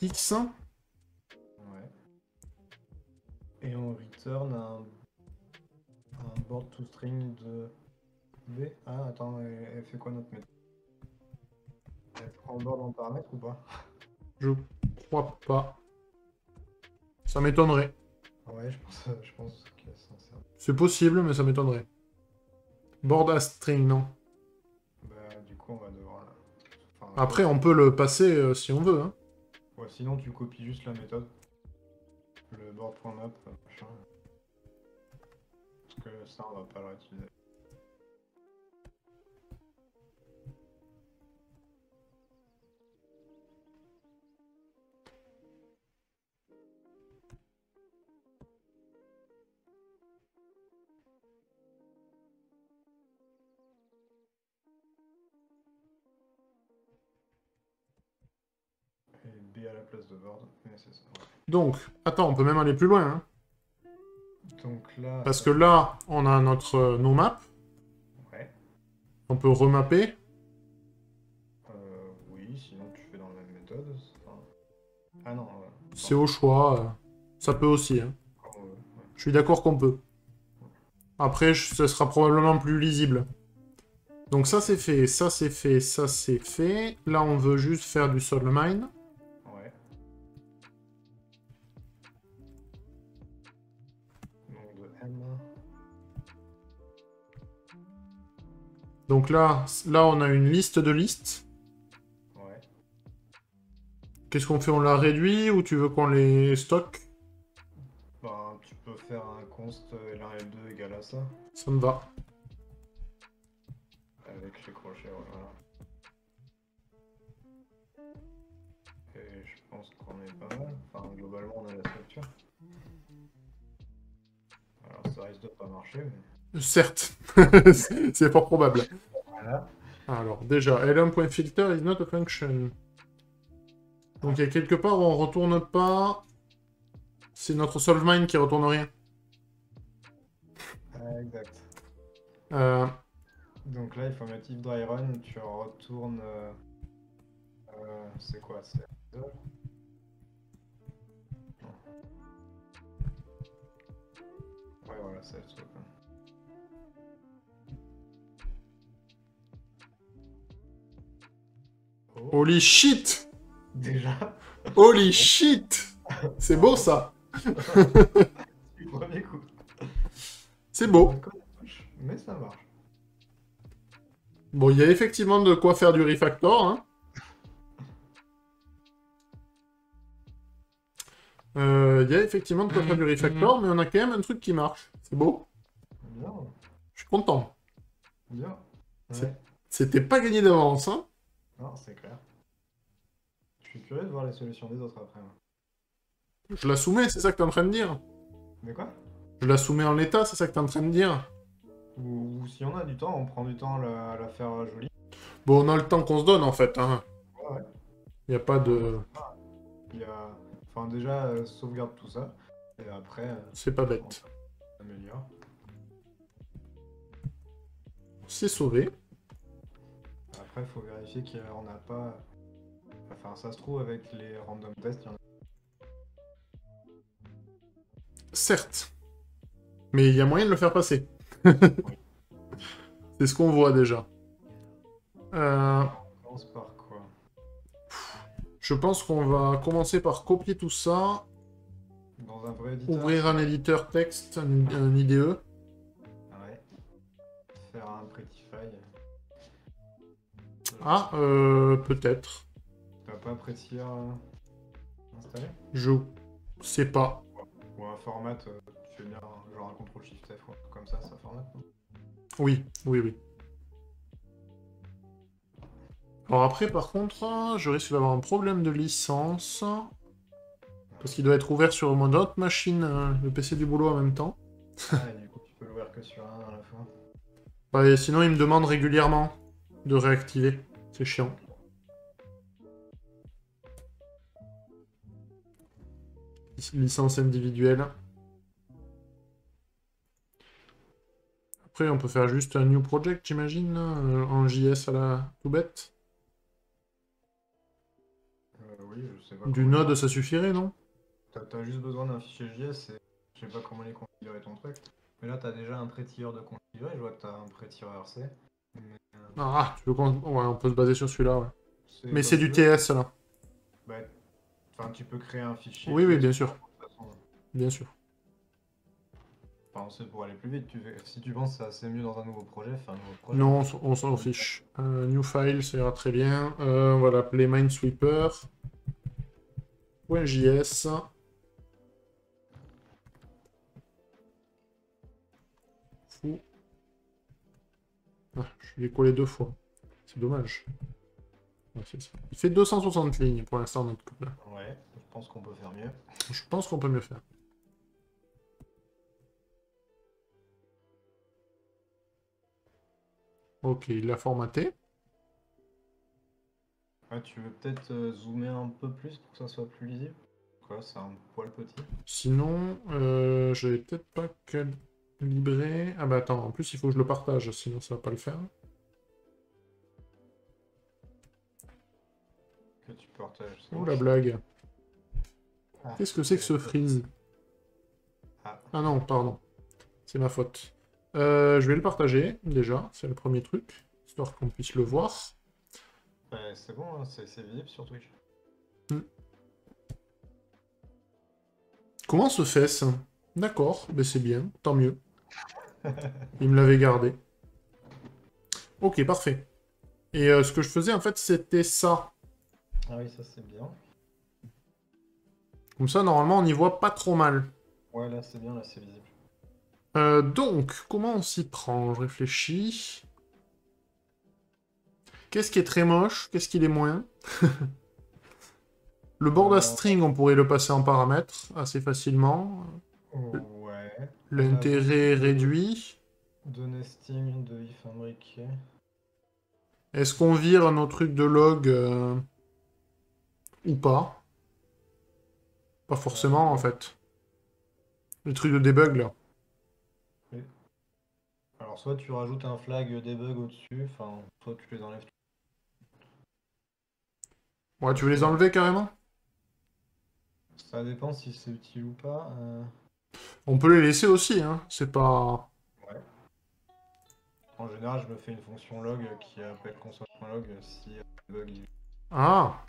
X. Ouais. Et on return un board to string de B. Ah, attends, elle fait quoi notre méthode? Elle prend le board en paramètre ou pas? Je crois pas. Ça m'étonnerait. Ouais, je pense qu'elle s'en sert. C'est possible, mais ça m'étonnerait. Board as string, non. Bah, du coup, on va devoir... Enfin, Après, on peut le passer si on veut. Hein. ouais, sinon, tu copies juste la méthode. Le board.map, machin. Parce que ça, on va pas le réutiliser. Et B à la place de board, mais c'est ça. Ouais. Donc, attends, on peut même aller plus loin. Hein. Donc là... Parce que là, on a notre no-map. Ouais. On peut remapper. Oui, sinon tu fais dans la même méthode. Enfin... Ah non, C'est au choix. Ça peut aussi. Hein. ouais. Je suis d'accord qu'on peut. Après, ce sera probablement plus lisible. Donc ça c'est fait, ça c'est fait, ça c'est fait. Là on veut juste faire du solve mine. Ouais. Donc de M. Donc là, on a une liste de listes. Ouais. Qu'est-ce qu'on fait? On la réduit ou tu veux qu'on les stocke? Ben, tu peux faire un const L1 L2 égale à ça. Ça me va. Avec les crochets, ouais, voilà. Et je pense qu'on est pas mal. Enfin, globalement, on a la structure. Alors, ça risque de pas marcher, mais... Certes. C'est fort probable. Voilà. Alors, déjà, L1.filter is not a function. Donc, il y a quelque part où on retourne pas... C'est notre solve-mine qui retourne rien. Exact. Euh, Donc là, il faut mettre if dry run, tu retournes... c'est quoi? C'est... Ouais, voilà, c'est le swap. Oh, Holy shit! déjà, Holy shit! C'est beau, ça! du premier coup. C'est beau. Mais ça marche. Bon, il y a effectivement de quoi faire du refactor, hein. Il y a effectivement de quoi faire du refactor, mais on a quand même un truc qui marche. C'est beau. Bien, Je suis content. bien. C'est- Ouais. C'était pas gagné d'avance, hein. Non, c'est clair. Je suis curieux de voir les solutions des autres après. Moi. Je la soumets, c'est ça que t'es en train de dire? Mais quoi? Je la soumets en l'état, c'est ça que t'es en train de dire? Ou si on a du temps, on prend du temps à la faire jolie. Bon, on a le temps qu'on se donne, en fait, hein. Ouais, ouais. Il n'y a pas de... Il y a... Enfin, déjà, sauvegarde tout ça. Et après, C'est pas bête. on améliore. C'est sauvé. Après, il faut vérifier qu'on n'a pas... Enfin, ça se trouve, avec les random tests, il y en a... Certes. Mais il y a moyen de le faire passer. C'est ce qu'on voit déjà. On commence par quoi? Je pense qu'on va commencer par copier tout ça, Dans un vrai éditeur. ouvrir un éditeur texte, un IDE. Ouais. Faire un Prettify. Ah, peut-être. T'as pas Prettier installé? Je sais pas. Ou un format, tu fais bien genre un CTRL-SHIFT-F ou un truc comme ça formate, non? Oui, oui, oui. Alors après, par contre, je risque d'avoir un problème de licence. Parce qu'il doit être ouvert sur mon autre machine, le PC du boulot en même temps. Ah, et du coup, tu peux l'ouvrir que sur un à la fois. Bah, et sinon, il me demande régulièrement de réactiver. C'est chiant. Licence individuelle. Après, on peut faire juste un new project, j'imagine, en JS à la tout bête. Oui, je sais pas. Du Node, ça suffirait, non? T'as juste besoin d'un fichier JS et je sais pas comment les configurer ton truc. Mais là, t'as déjà un Prettier de configurer, je vois que t'as un Prettier RC. Mais, Ah, tu veux qu'on... Ouais, on peut se baser sur celui-là, ouais. Mais comme c'est tu du veux. TS, là. Bah, enfin, tu peux créer un fichier. Oui, oui, JS, bien de sûr. toute façon. Bien sûr. Enfin, c'est pour aller plus vite. Si tu penses que c'est mieux dans un nouveau projet, fais un nouveau projet. Non, on s'en fiche. New file, ça ira très bien. On va l'appeler Minesweeper. .js. Fou. Ah, je l'ai collé 2 fois. C'est dommage. Ouais, c'est ça. Il fait 260 lignes pour l'instant, notre code. Là. Ouais, je pense qu'on peut faire mieux. Je pense qu'on peut mieux faire. Ok, il l'a formaté. Ah, tu veux peut-être zoomer un peu plus pour que ça soit plus lisible? Quoi, c'est un poil petit. Sinon, j'avais peut-être pas calibré... Ah bah attends, en plus il faut que je le partage, sinon ça va pas le faire. Que tu partages. Oh la blague. Ah, Qu'est-ce que c'est que ce freeze? Ah, Ah non, pardon. C'est ma faute. Je vais le partager, déjà, c'est le premier truc, histoire qu'on puisse le voir. c'est bon, hein, c'est visible sur Twitch. Comment se fait ça? D'accord, ben c'est bien, tant mieux. Il me l'avait gardé. Ok, parfait. Et ce que je faisais, en fait, c'était ça. Ah oui, ça c'est bien. Comme ça, normalement, on y voit pas trop mal. Ouais, là c'est bien, là c'est visible. Donc, comment on s'y prend? Je réfléchis. Qu'est-ce qui est très moche? Qu'est-ce qui l'est moins? Le board à Euh, string, on pourrait le passer en paramètres assez facilement. ouais. On a beaucoup L'intérêt réduit. de nesting, de if imbriqué. Est-ce qu'on vire nos trucs de log ou pas? Pas forcément, en Ouais. fait. Les trucs de debug, là. Oui. Alors soit tu rajoutes un flag debug au-dessus, enfin, soit tu les enlèves. Ouais, Ça, tu veux les enlever carrément? ça dépend si c'est utile ou pas. On peut les laisser aussi, hein. C'est pas... Ouais. En général, je me fais une fonction log qui appelle console.log si debug. Ah!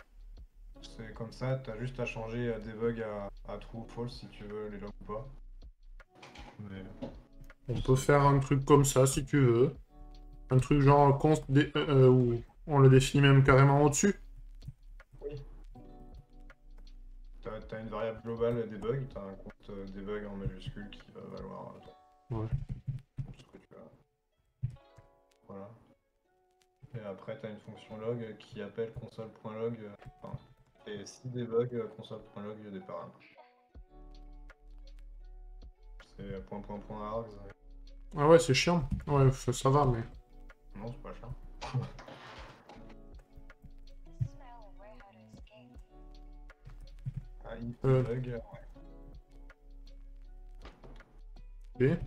C'est comme ça, t'as juste à changer debug à true ou false si tu veux les logs ou pas. Mais On peut c'est- faire un truc comme ça, si tu veux. Un truc genre const... où on le définit même carrément au-dessus. oui. T'as une variable globale debug, t'as un compte debug en majuscule qui va valoir Ouais. ce que tu as. Voilà. Et après, tu as une fonction log qui appelle console.log. Enfin, et si debug console.log des paramètres. C'est .args. Ah ouais, c'est chiant. Ouais, ça va, mais... Non, c'est pas chiant. Ah, if Euh, debug. ok.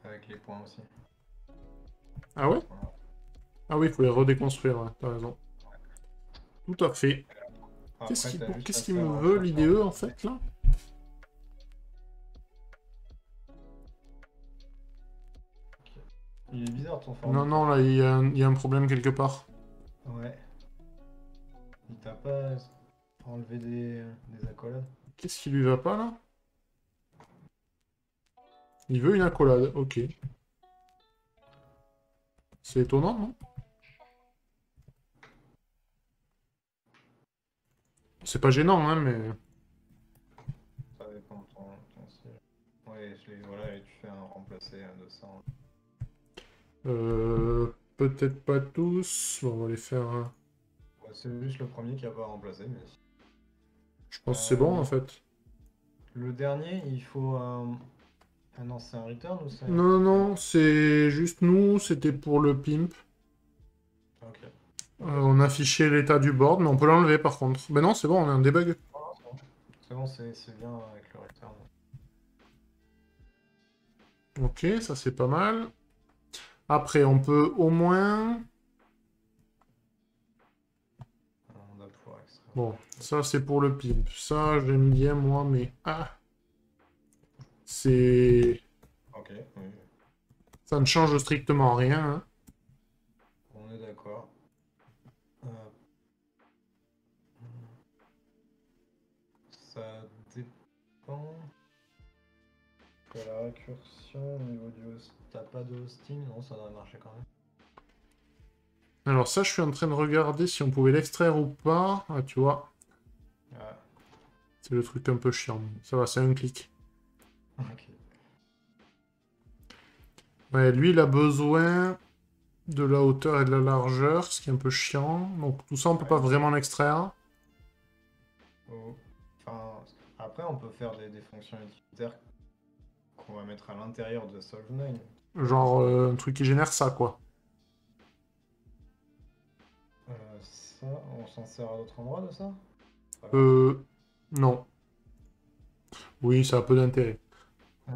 Avec les points aussi. Ah ouais? Voilà. Ah oui, il faut les redéconstruire, ouais, t'as raison. Tout à fait. Après, tu as juste Qu'est-ce à qu'il faire me un veut, transform. l'IDE, en fait, là? Il est bizarre ton Non, formateur. non, là, il y a un problème quelque part. Ouais. Il t'a pas enlevé des accolades. Qu'est-ce qui lui va pas, là? Il veut une accolade, ok. C'est étonnant, non? C'est pas gênant, hein, mais... Ça dépend de ton style. Ouais, voilà, et tu fais un remplacé de ça. Peut-être pas tous. Bon, on va les faire... Ouais, c'est juste le premier qui a pas remplacé, mais si. Je pense que c'est bon, en Mais fait. le dernier, il faut un. Ah non, c'est un return ou c'est un. Non, non, non, c'est juste nous, c'était pour le pimp. Ok. Ok, On affichait l'état du board, mais on peut l'enlever, par contre. Ben non, c'est bon, on a un debug. c'est bon, c'est bien avec le return. Ok, ça c'est pas mal. Après, on peut au moins... Alors, on va pouvoir extraire. Bon, ça c'est pour le pimp. Ça, j'aime bien, moi, mais... Ah! C'est... Ok, oui, Ça ne change strictement rien, hein. on est d'accord. Euh, ça dépend. Que la récursion au niveau du host. T'as pas de hosting? Non, ça devrait marcher quand même. Alors ça, je suis en train de regarder si on pouvait l'extraire ou pas. Ah, tu vois, Ah, c'est le truc un peu chiant. Ça va, c'est un clic. ok. Ouais, lui, il a besoin de la hauteur et de la largeur, ce qui est un peu chiant. Donc tout ça, on peut pas Ouais. vraiment l'extraire. Oh. Enfin, après, on peut faire des fonctions utilitaires qu'on va mettre à l'intérieur de Solve9. Genre un truc qui génère ça, quoi. Ça, on s'en sert à d'autres endroits de ça? Pas grave. Euh... Non. Oui, ça a peu d'intérêt. Ah,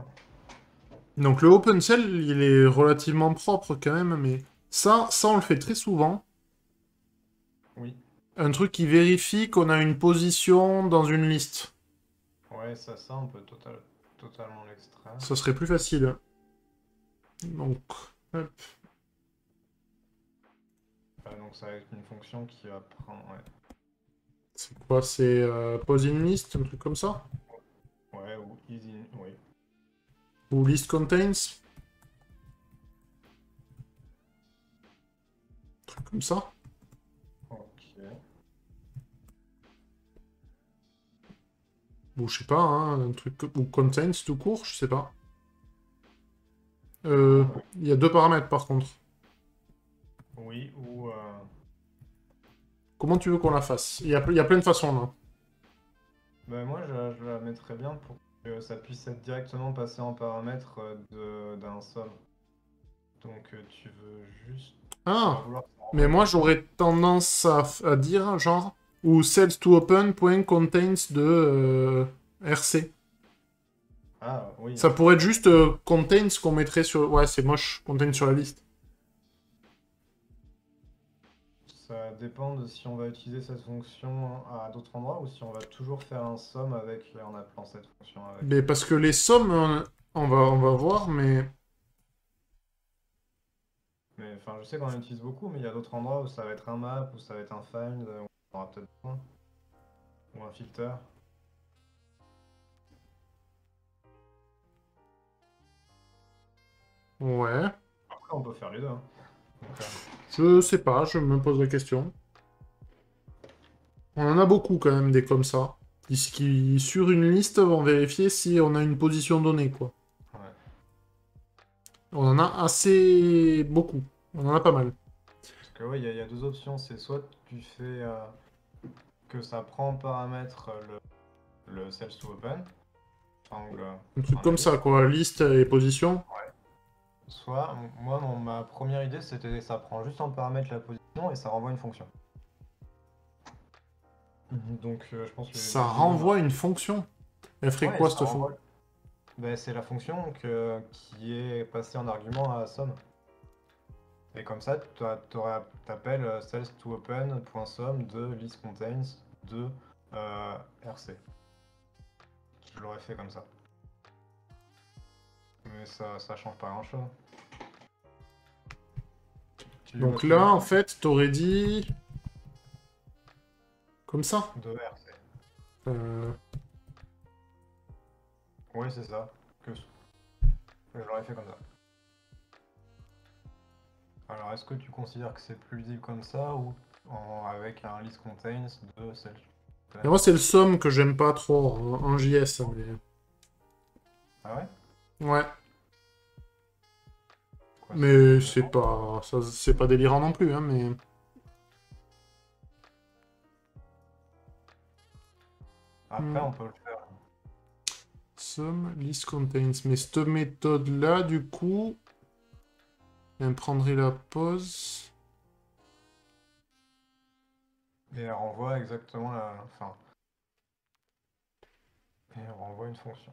Donc le OpenCell, il est relativement propre quand même, mais ça on le fait très souvent. oui. Un truc qui vérifie qu'on a une position dans une liste. Ouais, ça on peut totalement l'extraire. Ça serait plus facile. Donc, hop. Donc ça va être une fonction qui va prendre. Ouais. C'est quoi? C'est pose in list, un truc comme ça? Ouais, ou easy, oui. Ou list contains. Un truc comme ça. Ok. Ou je sais pas, hein, un truc... Ou contains tout court, je sais pas. Non, mais Il y a deux paramètres par contre. oui, ou... Comment tu veux qu'on la fasse? Il y a plein de façons là. Bah, moi, je la mettrais bien pour que ça puisse être directement passé en paramètre d'un somme. Donc, tu veux juste... Tu vas Ah! vouloir... Mais moi j'aurais tendance à dire genre ou cells to open.contains de RC. Ah, oui. Ça pourrait être juste contains qu'on mettrait sur... Ouais, c'est moche, contains sur la liste. Ça dépend de si on va utiliser cette fonction à d'autres endroits ou si on va toujours faire un somme avec en appelant cette fonction avec. Mais parce que les sommes, on va voir, mais... Mais enfin, je sais qu'on en utilise beaucoup, mais il y a d'autres endroits où ça va être un map, où ça va être un find, où on aura peut-être besoin, ou un filter. Ouais. Après, on peut faire les deux, hein. Donc, Je sais pas, je me pose la question. On en a beaucoup quand même des comme ça. Qui, sur une liste, vont vérifier si on a une position donnée, quoi. ouais. On en a assez beaucoup. On en a pas mal. Parce que oui, il y a deux options. C'est soit tu fais que ça prend en paramètre le cells to open, angle, Un truc enfin, la comme ça, liste. quoi. Liste et position. Soit, moi, ma première idée, c'était ça prend juste en paramètre la position et ça renvoie une fonction. Donc, je pense que les Ça deux renvoie marchent. une fonction. Elle ferait Ouais, quoi, ça cette fonction? renvoie. Ben, c'est la fonction qui est passée en argument à somme. Et comme ça, t'appelles cells to open.sum de list contains de RC. Je l'aurais fait comme ça. Mais ça change pas grand chose. Tu vois Donc ce que je veux là, dire? en fait, t'aurais dit... Comme ça. De RC. Euh, Oui, c'est ça. Je l'aurais fait comme ça. Alors, est-ce que tu considères que c'est plus lisible comme ça ou avec un list contains de cells to Et open? moi, c'est le somme que j'aime pas trop en JS. Mais... Ah ouais? Ouais. Quoi, c'est Mais c'est gênant? pas... C'est pas délirant non plus, hein, mais... Après, Hmm. on peut le faire. Sum list contains. Mais cette méthode-là, du coup, elle prendrait la pause. Et elle renvoie exactement la. Enfin, et elle renvoie une fonction.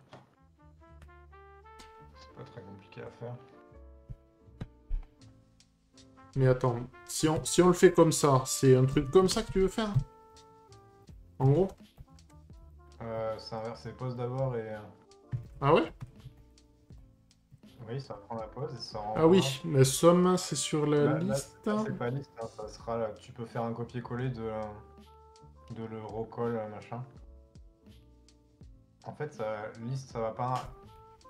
C'est pas très compliqué à faire. Mais attends, si on le fait comme ça, c'est un truc comme ça que tu veux faire? En gros? C'est inversé pause d'abord et. Ah ouais? Oui, ça prend la pause et ça Ah renvoie. oui, la somme, c'est sur la Là, liste. c'est pas liste, hein, ça sera. Tu peux faire un copier-coller de le roll machin. En fait, liste, ça va pas.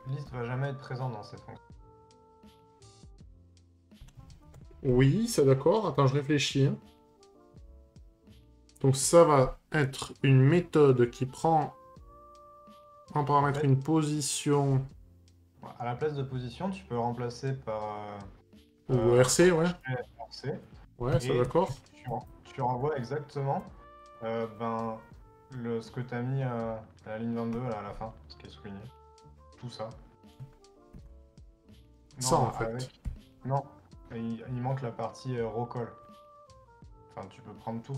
Liste va jamais être présent dans cette fonction. Oui, c'est d'accord. Attends, je réfléchis, hein. Donc ça va être une méthode qui prend en En paramètre fait, une position à la place de position, tu peux le remplacer par ou RC, ouais. RC Ouais, ça et d'accord. tu renvoies exactement ben, ce que tu as mis à la ligne 22 là, à la fin, ce qui est souligné. Tout ça. Ça Non, en fait. avec. Non, il manque la partie roll. Enfin, tu peux prendre tout.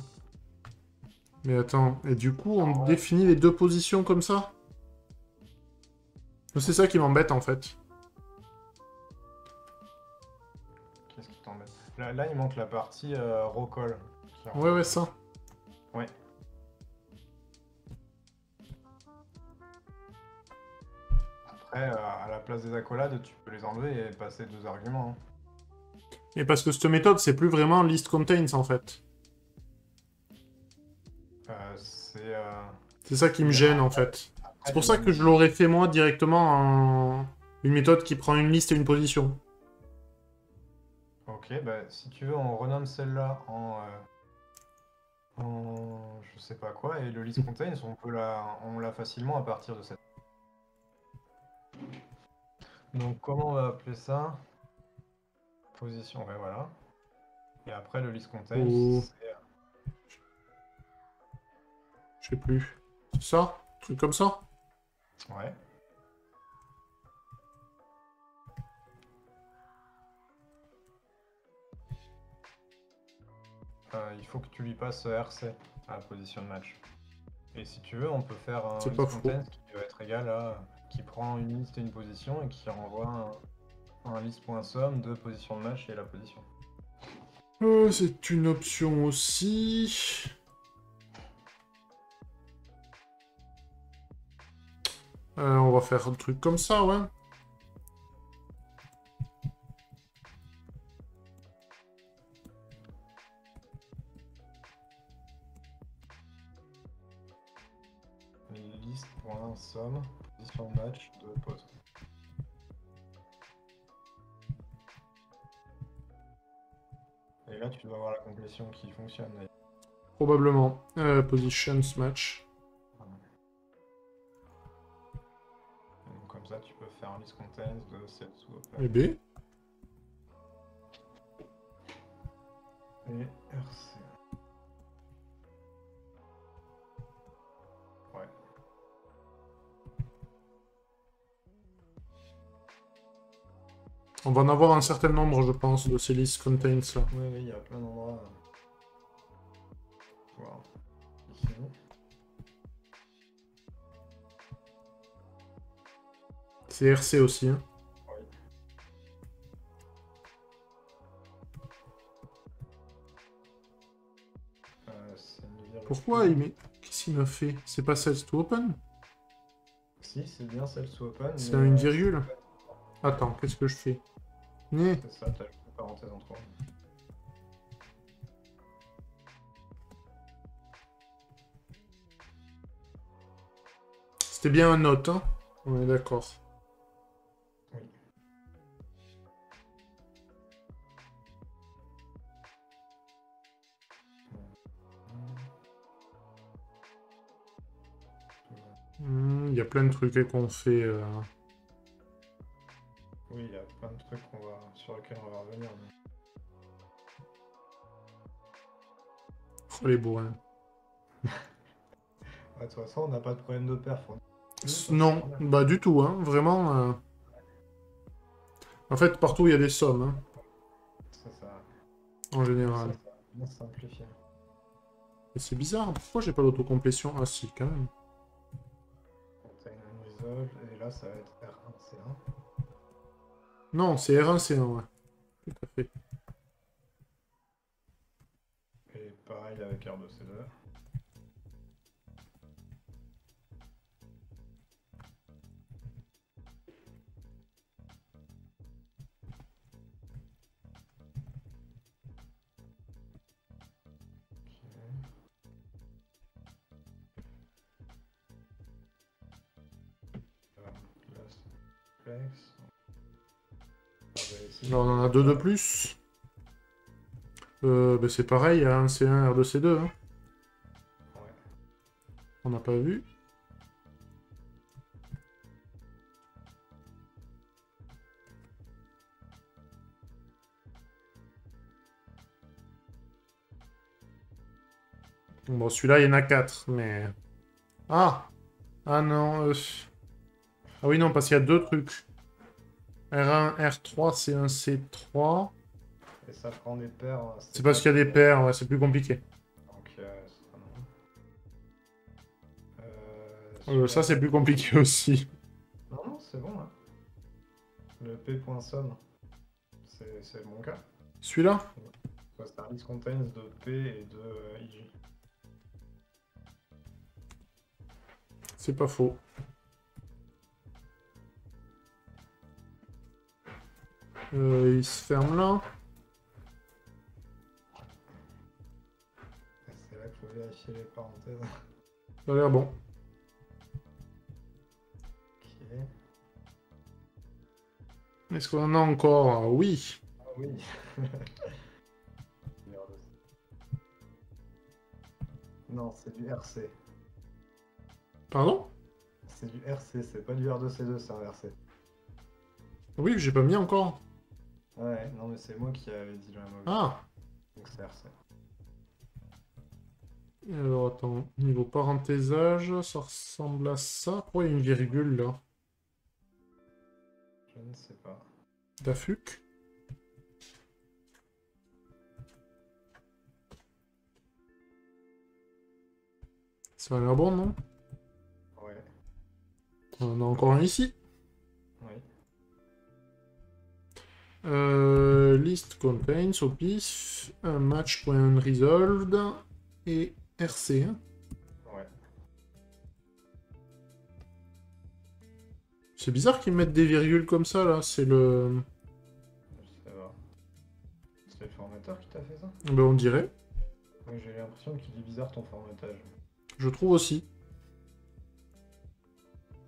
Mais attends, et du coup, Ça on renvoie. définit les deux positions comme ça? C'est ça qui m'embête en fait. Qu'est-ce qui t'embête? Là, il manque la partie roll. Ouais, ouais, ça. Ouais. Après, à la place des accolades, tu peux les enlever et passer deux arguments, hein. Et parce que cette méthode, c'est plus vraiment list contains en fait. C'est. C'est ça qui me Oui, gêne en fait. C'est pour ça que je l'aurais fait moi directement en... Une méthode qui prend une liste et une position. Ok, bah si tu veux, on renomme celle-là en je sais pas quoi, et le list contains, on l'a facilement à partir de cette. Donc comment on va appeler ça? Position, ouais, voilà. Et après le list contains, Ou... c'est Je sais plus. C'est ça? Un truc comme ça? ouais. Il faut que tu lui passes RC à la position de match. Et si tu veux, on peut faire un C'est pas list faux. contains qui va être égal à qui prend une liste et une position et qui renvoie un list.sum de position de match et la position. C'est une option aussi. On va faire un truc comme ça, ouais. List.sum, position de match de pause. Et là, tu dois avoir la complétion qui fonctionne. Probablement. Positions match. Voilà. Donc, comme ça, tu peux faire un list contains de set sous open. Et B. Et RC. Ouais. On va en avoir un certain nombre, je pense, de ces list contains là. Oui, il y a plein d'endroits. Voilà. Ici. C'est RC aussi, hein. Oui. C'est une virgule. Pourquoi il met... Qu'est-ce qu'il me fait? C'est pas sales to open? Si, c'est bien celle sous open. C'est Mais, une virgule? Attends, qu'est-ce que je fais? Né. c'est ça, t'as une parenthèse entre eux. C'était bien un note, hein? On est d'accord. Oui. Il y a plein de trucs qu'on fait... Oui, il y a plein de trucs sur lesquels on va revenir. Mais... Oh, les bourrins. Ouais, de toute façon, on n'a pas de problème de perf. Non, bah du tout, hein. Vraiment... En fait, partout, il y a des sommes, hein. Ça, En général. ça va bien simplifier. Et c'est bizarre, pourquoi j'ai pas l'autocomplétion? Ah si, quand même. Contain resolve, et là, ça va être R1C1. Non, c'est R1, C1, ouais. Tout à fait. Et pareil avec R2C2. Alors, on en a deux de plus. Bah, c'est pareil, R1C1, R2C2, hein. Ouais. On n'a pas vu. Bon, celui-là, il y en a 4, mais... Ah! Ah non, Ah oui, non, parce qu'il y a deux trucs. R1, R3, C1, C3... Et ça prend des paires. C'est parce qu'il y a des paires, ouais, c'est plus compliqué. Donc, Ça, c'est plus compliqué aussi. Non, non, c'est bon, là. Le P.sum, c'est mon cas. Celui-là? C'est un list contains de P et de IG. C'est pas faux. Il se ferme là. C'est là qu'il faut vérifier les parenthèses. Ça a l'air bon. Est-ce qu'on en a encore? Oui. Ah oui. Non, c'est du RC. Pardon? C'est du RC, c'est pas du R2C2, c'est un RC. Oui, j'ai pas mis encore. Ouais, non mais c'est moi qui avais dit la mauvaise. Ah. Donc c'est RC. Alors, attends. Niveau parenthésage, ça ressemble à ça. Pourquoi il y a une virgule, là? Je ne sais pas. Tafuk? Ça a l'air bon, non? Ouais, On en a encore un ici. oui. List contains au pif, un match.unresolved et RC. Hein. Ouais. C'est bizarre qu'ils mettent des virgules comme ça, là. C'est le... Ça va. C'est le formateur qui t'a fait ça? Ben, on dirait. Oui, j'ai l'impression qu'il est bizarre ton formatage. Je trouve aussi.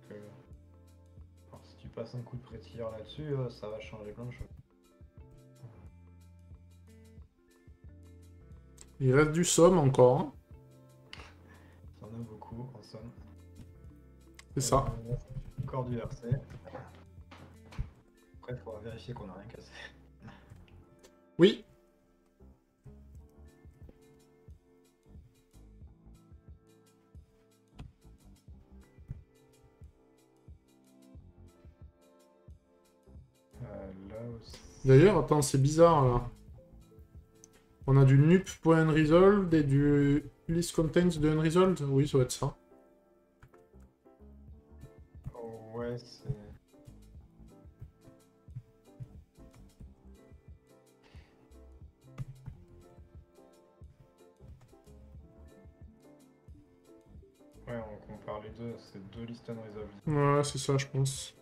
Que... Alors, si tu passes un coup de pré-tir là-dessus, ça va changer plein de choses. Il reste du somme encore. Hein. Il y en a beaucoup, en somme. C'est ça. Encore du RC. Après, il faudra vérifier qu'on n'a rien cassé. Oui. Là aussi. D'ailleurs, attends, c'est bizarre, là. On a du nup.unresolved et du list contains de unresolved. Oui, ça doit être ça. Oh, ouais, c'est... Ouais, on compare les deux, c'est deux listes unresolved. Ouais, c'est ça, je pense.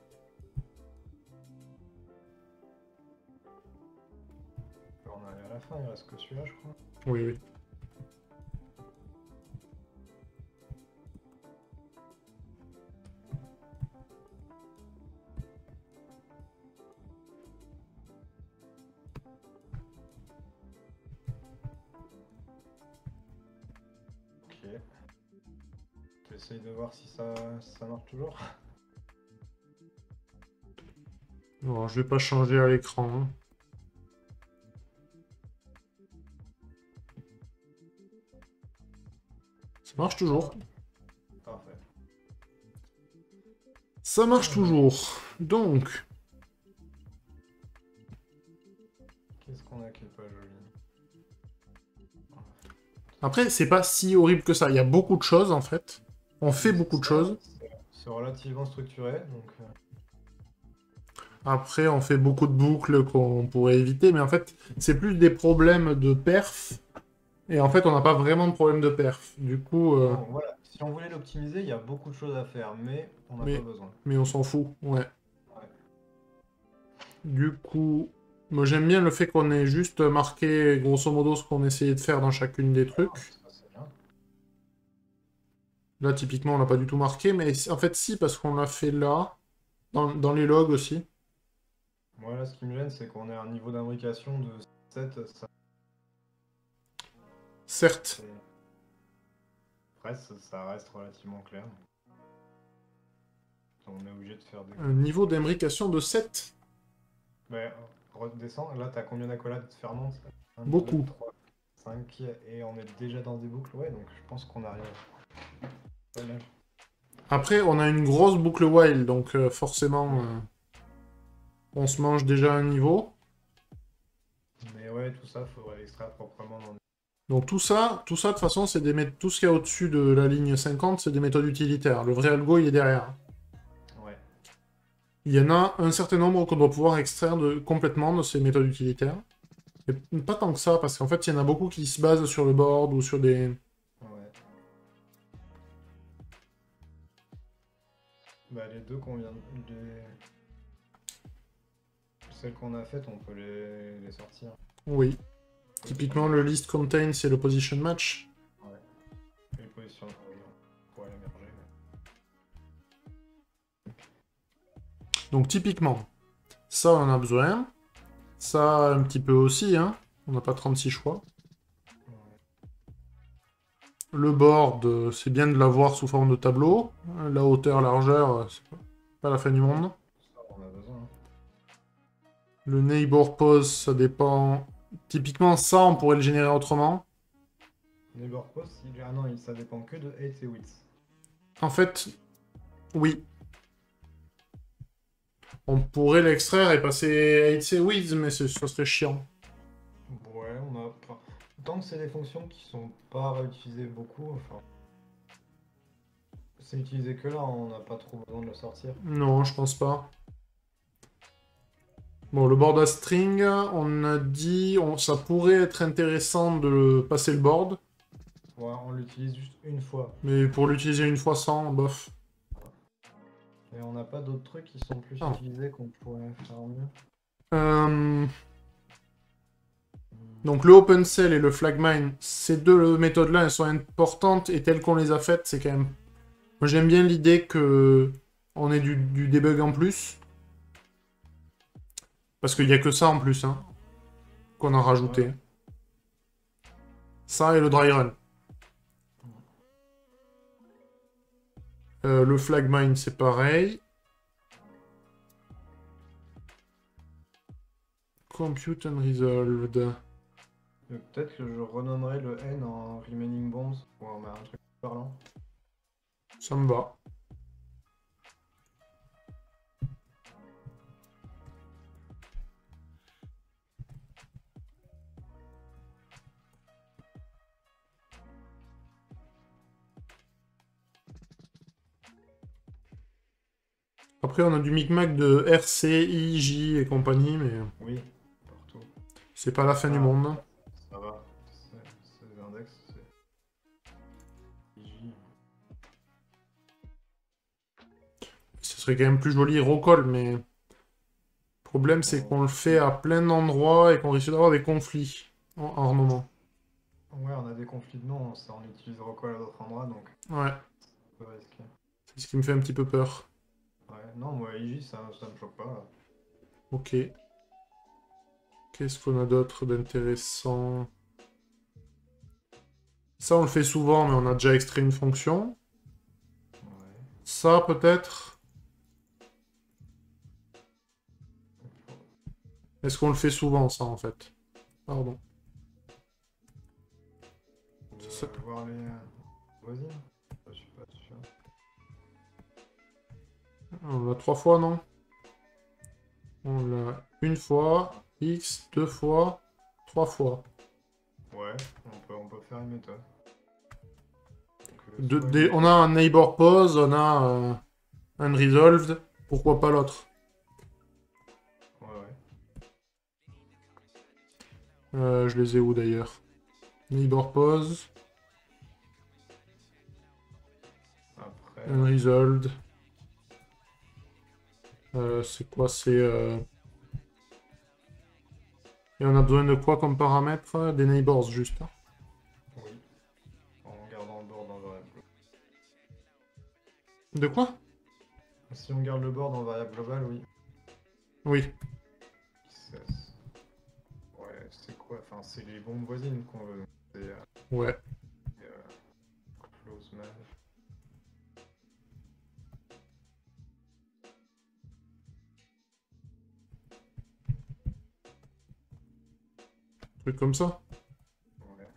On arrive à la fin, il reste que celui-là, je crois. Oui, oui. Ok. Tu essayes de voir si ça marche toujours. Alors, je vais pas changer à l'écran. Hein. Ça marche toujours. Parfait. Ça marche toujours. Donc, Qu'est-ce qu'on a qui est pas joli? après, c'est pas si horrible que ça. Il y a beaucoup de choses, en fait. On fait beaucoup de choses. C'est relativement structuré, donc... Après, on fait beaucoup de boucles qu'on pourrait éviter. Mais en fait, c'est plus des problèmes de perf. Et en fait, on n'a pas vraiment de problème de perf. Du coup... Non, voilà. Si on voulait l'optimiser, il y a beaucoup de choses à faire, mais on n'a pas besoin. Mais on s'en fout, ouais. Ouais. Du coup, moi j'aime bien le fait qu'on ait juste marqué grosso modo ce qu'on essayait de faire dans chacune des trucs. Ça, c'est bien. Là, typiquement, on l'a pas du tout marqué, mais en fait, si, parce qu'on l'a fait là, dans les logs aussi. Moi, là, ce qui me gêne, c'est qu'on ait un niveau d'imbrication de 7. Certes. Après, ça reste relativement clair. On est obligé de faire des... Un niveau d'imbrication de 7. Mais redescends, là, t'as combien d'accolades différentes? Beaucoup. 3, 5, et on est déjà dans des boucles, ouais, donc je pense qu'on arrive. Voilà. Après, on a une grosse boucle while, donc forcément, on se mange déjà un niveau. Mais ouais, tout ça, faudrait l'extraire proprement dans... Donc tout ça, de toute façon, c'est tout ce qu'il y a au-dessus de la ligne 50, c'est des méthodes utilitaires. Le vrai algo, il est derrière. Ouais. Il y en a un certain nombre qu'on doit pouvoir extraire complètement de ces méthodes utilitaires. Et pas tant que ça, parce qu'en fait, il y en a beaucoup qui se basent sur le board ou sur des... Ouais. Bah les deux qu'on vient... Celles qu'on a faites, on peut les sortir. Oui. Typiquement, le list contain, c'est le position match. Ouais. Et les positions, on pourrait les merger. Donc typiquement, Ça, on en a besoin. Ça, un petit peu aussi, hein. On n'a pas 36 choix. Le board, c'est bien de l'avoir sous forme de tableau. La hauteur, largeur, c'est pas la fin du monde. Ça, on a besoin. Hein. Le neighbor pose, ça dépend. Typiquement, ça, on pourrait le générer autrement. Neighbor post, ah non, ça dépend que de 8 et width. En fait, oui. On pourrait l'extraire et passer 8C with, mais ça serait chiant. Ouais, on a. Enfin, tant que c'est des fonctions qui sont pas réutilisées beaucoup, enfin. C'est utilisé que là, on n'a pas trop besoin de le sortir. Non, je pense pas. Bon, le board à string, on a dit... ça pourrait être intéressant de passer le board. Ouais, on l'utilise juste une fois. Mais pour l'utiliser une fois sans, bof. Et on n'a pas d'autres trucs qui sont plus Ah. utilisés qu'on pourrait faire mieux. Donc le open cell et le flagmine, ces deux méthodes-là, elles sont importantes et telles qu'on les a faites, c'est quand même... Moi j'aime bien l'idée que on ait du debug en plus. Parce qu'il n'y a que ça en plus, hein, qu'on a rajouté. Ouais. Ça et le dry run. Le flagmine, c'est pareil. Compute and resolved. Peut-être que je renommerai le N en remaining bombs pour en mettre un truc parlant. Ça me va. Après, on a du micmac de R, C, I, J et compagnie, mais Oui, partout. c'est pas la fin du Ah, monde. ça va. C'est l'index, c'est. J. Ce serait quand même plus joli roll, mais... Le problème, c'est qu'on le fait à plein d'endroits et qu'on risque d'avoir des conflits en armement. Ouais, on a des conflits de noms, ça on utilise Rockwell à d'autres endroits, donc Ouais, c'est pas risqué. c'est ce qui me fait un petit peu peur. Ouais, non, moi, IJ, ça me choque pas. Ok. Qu'est-ce qu'on a d'autre d'intéressant? Ça, on le fait souvent, mais on a déjà extrait une fonction. Ouais. Ça, peut-être. Est-ce qu'on le fait souvent, ça, en fait? Pardon. On va voir les voisines. Je suis pas sûr. On l'a 3 fois, non? On l'a une fois, X, 2 fois, 3 fois. Ouais, on peut faire une méthode. On a un neighbor pose, on a un resolved. Pourquoi pas l'autre? Ouais, ouais. Je les ai où, d'ailleurs? Neighbor pose. Après. Unresolved. C'est quoi? C'est... Et on a besoin de quoi comme paramètre? Des neighbors, juste. Hein. Oui. En gardant le board en variable. De quoi? Si on garde le board en variable globale, oui. Oui. Ouais, c'est quoi? Enfin, c'est les bombes voisines qu'on veut. C'est Ouais. close man. Truc comme ça. Ouais.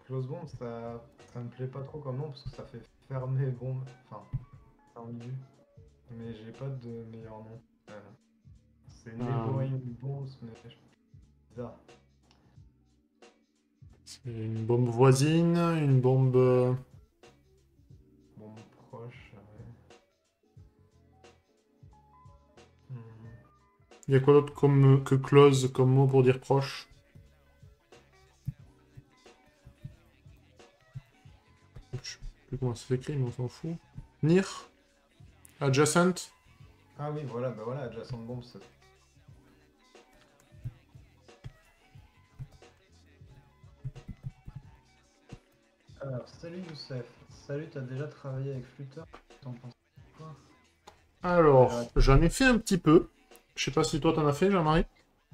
Close bomb, ça me plaît pas trop comme nom parce que ça fait fermer bombe. Enfin, c'est ambigu. Mais j'ai pas de meilleur nom. C'est neighboring bombs, mais bizarre. C'est une bombe voisine, une bombe... Bombe proche. Il y a quoi d'autre comme, que close comme mot pour dire proche? Je sais plus comment ça s'écrit, mais on s'en fout. Near? Adjacent? Ah oui, voilà, bah voilà, adjacent bomb, salut Youssef. Salut, t'as déjà travaillé avec Flutter? T'en penses quoi? Alors, j'en ai fait un petit peu. Je sais pas si toi t'en as fait, Jean-Marie.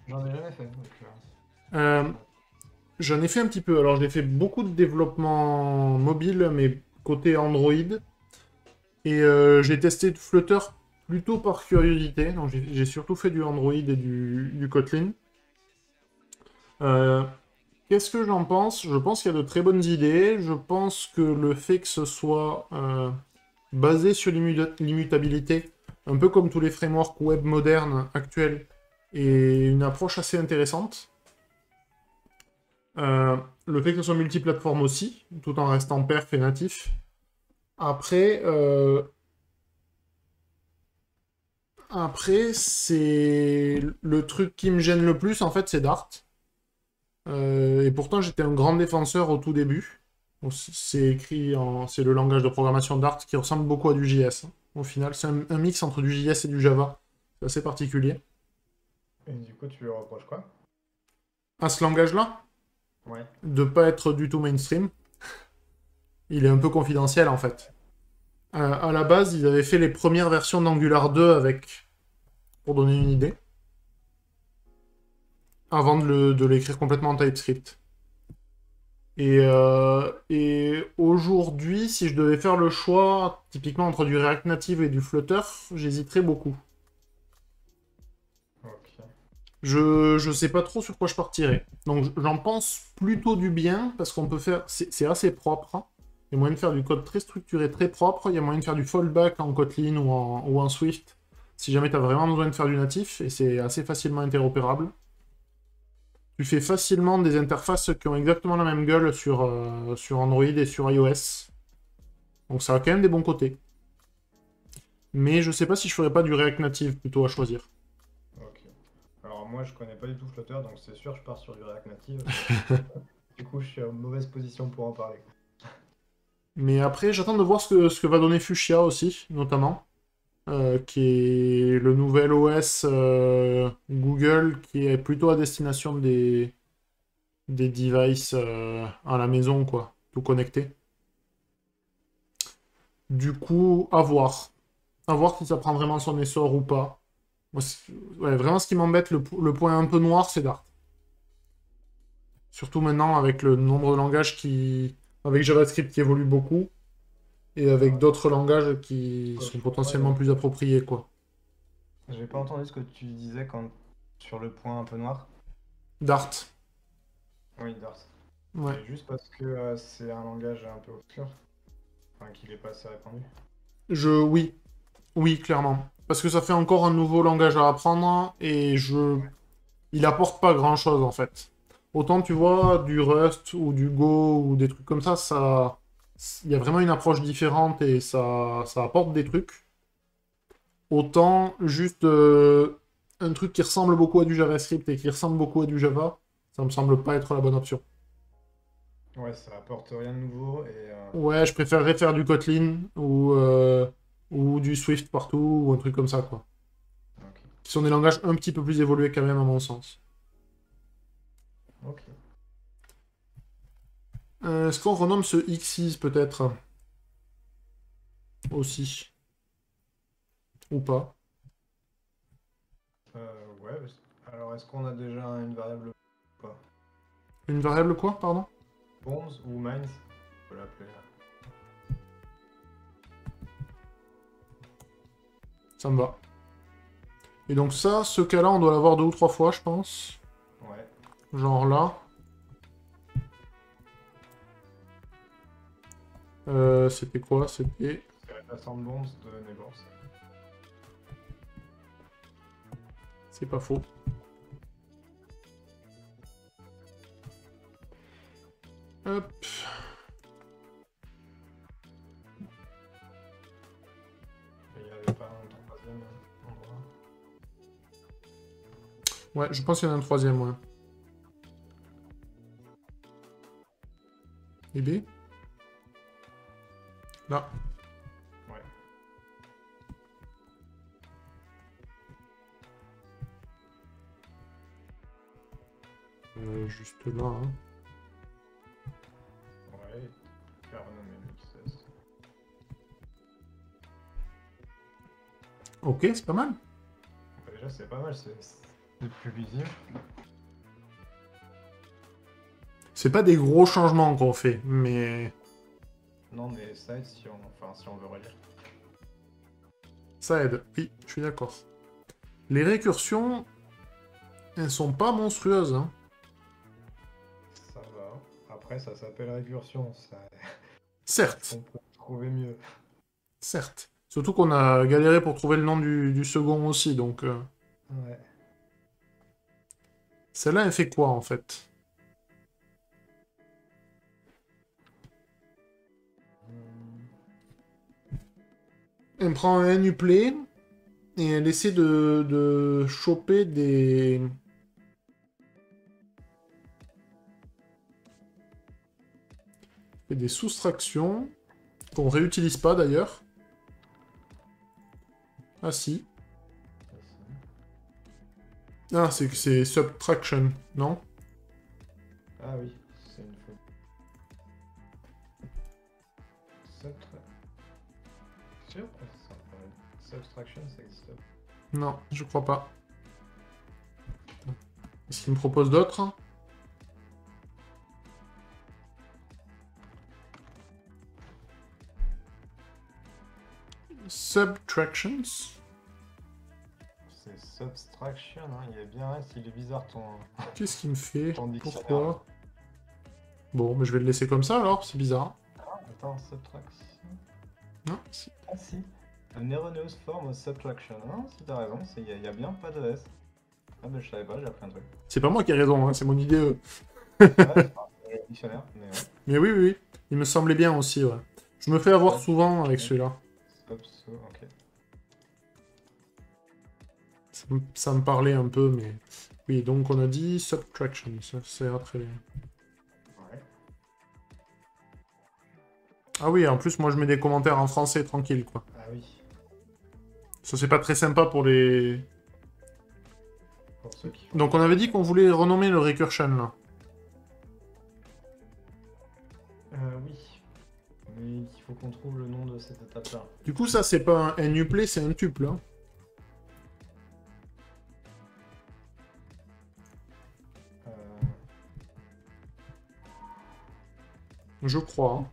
J'en ai jamais fait, donc Euh, J'en ai fait un petit peu. Alors, j'ai fait beaucoup de développement mobile, mais côté Android. Et j'ai testé Flutter plutôt par curiosité. Donc, j'ai surtout fait du Android et du Kotlin. Euh, Qu'est-ce que j'en pense? Je pense qu'il y a de très bonnes idées. Je pense que le fait que ce soit basé sur l'immutabilité, un peu comme tous les frameworks web modernes actuels, est une approche assez intéressante. Le fait que ce soit multiplateforme aussi, tout en restant perf et natif. Après, c'est le truc qui me gêne le plus, en fait, c'est Dart. Et pourtant, j'étais un grand défenseur au tout début. Bon, c'est écrit en... C'est le langage de programmation Dart qui ressemble beaucoup à du JS. Au final, c'est un mix entre du JS et du Java. C'est assez particulier. et du coup, tu lui reproches quoi? À ce langage-là, Ouais. de pas être du tout mainstream, il est un peu confidentiel en fait. À la base, ils avaient fait les premières versions d'Angular 2 avec, pour donner une idée, avant de l'écrire complètement en TypeScript. Et aujourd'hui, si je devais faire le choix, typiquement entre du React Native et du Flutter, j'hésiterais beaucoup. Ok. Je sais pas trop sur quoi je partirais. Donc j'en pense plutôt du bien, parce qu'on peut faire... C'est assez propre, hein. Il y a moyen de faire du code très structuré, très propre. Il y a moyen de faire du fallback en Kotlin ou en Swift, si jamais tu as vraiment besoin de faire du natif, et c'est assez facilement interopérable. Tu fais facilement des interfaces qui ont exactement la même gueule sur Android et sur iOS. Donc ça a quand même des bons côtés. Mais je sais pas si je ferais pas du React Native plutôt à choisir. Ok. Alors moi, je connais pas du tout Flutter, donc c'est sûr, je pars sur du React Native. Du coup, je suis en mauvaise position pour en parler. Mais après, j'attends de voir ce que va donner Fuchsia aussi, notamment. Qui est le nouvel OS Google, qui est plutôt à destination des devices à la maison, quoi, tout connecté. Du coup, à voir. À voir si ça prend vraiment son essor ou pas. Moi, ouais, vraiment, ce qui m'embête, le point un peu noir, c'est Dart. Surtout maintenant, avec le nombre de langages qui... Avec JavaScript qui évolue beaucoup, et avec Alors, d'autres langages qui sont potentiellement ouais, plus appropriés, quoi. j'ai pas entendu ce que tu disais quand sur le point un peu noir. Dart. Oui, Dart. Ouais. C'est juste parce que c'est un langage un peu obscur, enfin qu'il est pas assez répandu. Oui. Oui, clairement. Parce que ça fait encore un nouveau langage à apprendre et Ouais. il apporte pas grand-chose en fait. Autant tu vois du Rust ou du Go ou des trucs comme ça, il y a vraiment une approche différente et ça apporte des trucs. Autant juste un truc qui ressemble beaucoup à du JavaScript et qui ressemble beaucoup à du Java, ça me semble pas être la bonne option. Ouais, ça apporte rien de nouveau et Ouais, je préférerais faire du Kotlin ou du Swift partout ou un truc comme ça, quoi. ok. Qui sont des langages un petit peu plus évolués quand même, à mon sens. Ok. Est-ce qu'on renomme ce Xyz peut-être aussi? Ou pas? Ouais, alors est-ce qu'on a déjà une variable ou pas? Une variable quoi, pardon? Bombs ou mines? On peut l'appeler. Ça me va. Et donc ça, ce cas-là, on doit l'avoir 2 ou 3 fois, je pense. Ouais. Genre là. C'était quoi? C'était... C'est remplaçant de bombs de neighbors. C'est pas faux. Hop. Et il n'y avait pas un troisième endroit. Ouais, je pense qu'il y en a un troisième, ouais. Et B? Là. Ouais. Juste là, hein. Ouais. Faire Ok, c'est pas mal. Bah, déjà, c'est pas mal, c'est plus lisible. C'est pas des gros changements qu'on fait, mais Non, mais ça aide si on veut relire. ça aide. Oui, je suis d'accord. Les récursions, elles sont pas monstrueuses, hein. Ça va. Après, ça s'appelle récursion. Ça... Certes, On peut trouver mieux. certes. Surtout qu'on a galéré pour trouver le nom du second aussi, donc... Ouais. Celle-là, elle fait quoi, en fait? Elle prend un Uplay, et elle essaie de choper des soustractions, qu'on réutilise pas, d'ailleurs. Ah, si. Ah, c'est subtraction, non? Ah oui, c'est une faute. Sûr? Ah, c'est ça, pareil. Subtraction, ça existe pas. Non, je crois pas. Est-ce qu'il me propose d'autres? Subtractions? C'est subtraction, hein. Il est bien reste, il est bizarre ton Qu'est-ce qu'il me fait? dictionnaire. Pourquoi? Bon, mais je vais le laisser comme ça alors, c'est bizarre. Ah, attends, subtraction. Non, si. Ah si. An erroneous form of subtraction. Non, si t'as raison, il y a bien pas de S. Ah bah je savais pas, j'ai appris un truc. C'est pas moi qui ai raison, hein, c'est mon idée. Ouais, c'est pas le dictionnaire, mais ouais. Mais oui, oui, oui. Il me semblait bien aussi, ouais. Je me fais avoir Ouais. souvent avec celui-là. Ok. Ça me parlait un peu, mais... Oui, donc on a dit subtraction, ça ira très bien. Ouais. Ah oui, en plus, moi je mets des commentaires en français, tranquille, quoi. Ah oui. Ça, c'est pas très sympa pour les... Pour ceux qui font... Donc on avait dit qu'on voulait renommer le recursion, là. Oui. Mais il faut qu'on trouve le nom de cette étape-là. Du coup, ça, c'est pas un uplay, c'est un tuple, hein. Euh... Je crois, hein.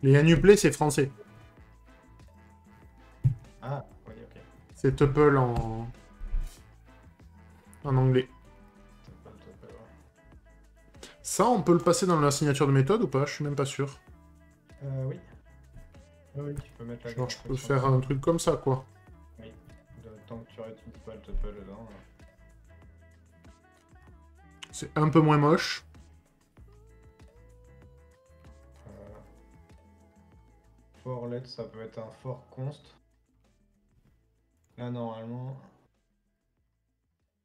Les uplay, c'est français. Ah, oui, ok. C'est tuple en anglais. Ouais. Ça, on peut le passer dans la signature de méthode ou pas? Je suis même pas sûr. Oui. Oui, tu peux mettre la Genre, je peux construction. faire un truc comme ça, quoi. Oui. Tant que tu réutilises pas le tuple dedans. C'est un peu moins moche. For let, ça peut être un for const. Là, normalement...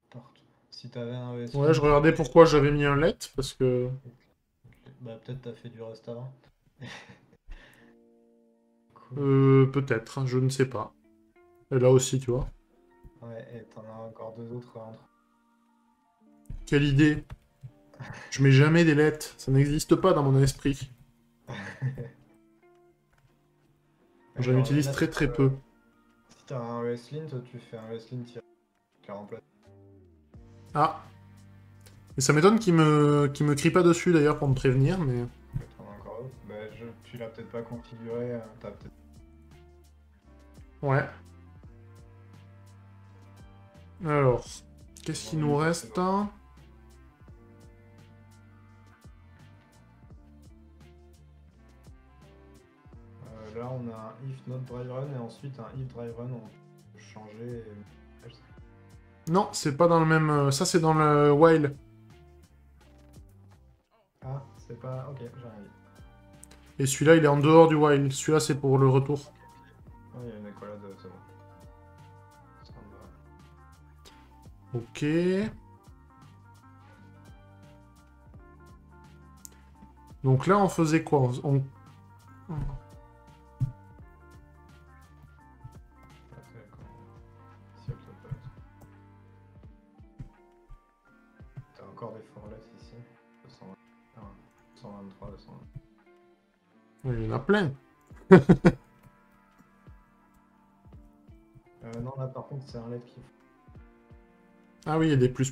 Partout. Si t'avais un ES... Ouais, je regardais pourquoi j'avais mis un let, parce que... Bah peut-être t'as fait du rest avant. Peut-être, hein, je ne sais pas. Et là aussi, tu vois. Ouais, et t'en as encore deux autres entre. Quelle idée! Je mets jamais des lettres, ça n'existe pas dans mon esprit. J'en Alors, utilise là, très très peu. Si t'as un ESLint, tu fais un ESLint qui la remplace. Ah! Et ça m'étonne qu'il me crie pas dessus d'ailleurs pour me prévenir, mais... T'en as encore d'autres. Bah, tu l'as peut-être pas configuré. T'as peut-être... Ouais. Alors, qu'est-ce qu'il nous reste? Là, on a un if not dry run et ensuite un if dry run. On peut changer. Non, c'est pas dans le même... Ça, c'est dans le while. Ah, c'est pas... Ok, j'ai rien dit. Et celui-là, il est en dehors du while. Celui-là, c'est pour le retour. Oh, il y a une écolade, c'est bon. Ça me va. Ok. Donc là, on faisait quoi? T'as encore des forlets ici. 123, 220. Il y en a plein. Non, là par contre, c'est un LED qui. Ah oui, il y a des plus.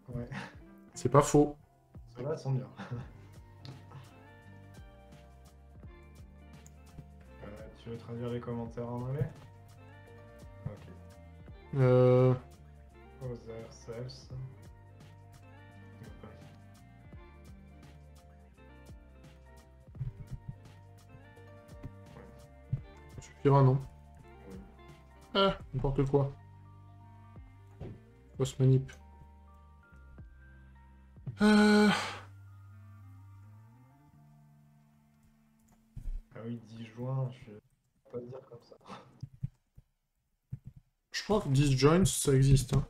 Ouais, C'est pas faux. ceux-là sont bien. Tu veux traduire les commentaires en anglais? Ok. Euh... Other cells. Ça suffira, non? Oui. Ah, n'importe quoi. Fausse manip. Euh... Ah oui, 10 juin, je vais pas le dire comme ça. Je crois que disjoint, ça existe. Hein.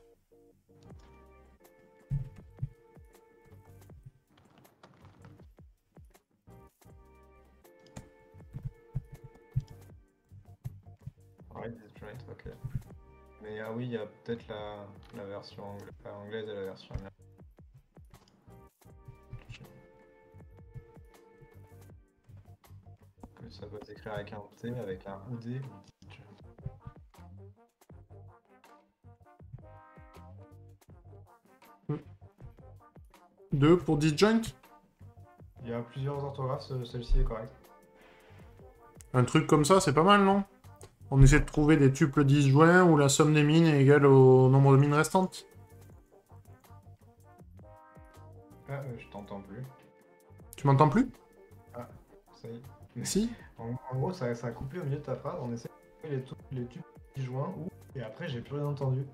Ouais, disjoint, ok. Mais ah oui, il y a peut-être la version anglaise et la version américaine. Que ça doit s'écrire avec un T, avec un OD ou disjoint. 2 pour disjoint? Il y a plusieurs orthographes, celle-ci est correcte. Un truc comme ça, c'est pas mal, non? On essaie de trouver des tuples disjoints où la somme des mines est égale au nombre de mines restantes. Ah, je t'entends plus. Tu m'entends plus? Ah, ça y est. Si? En gros, ça a coupé au milieu de ta phrase. On essaie de trouver les tubes disjoints ou. Et après, j'ai plus rien entendu.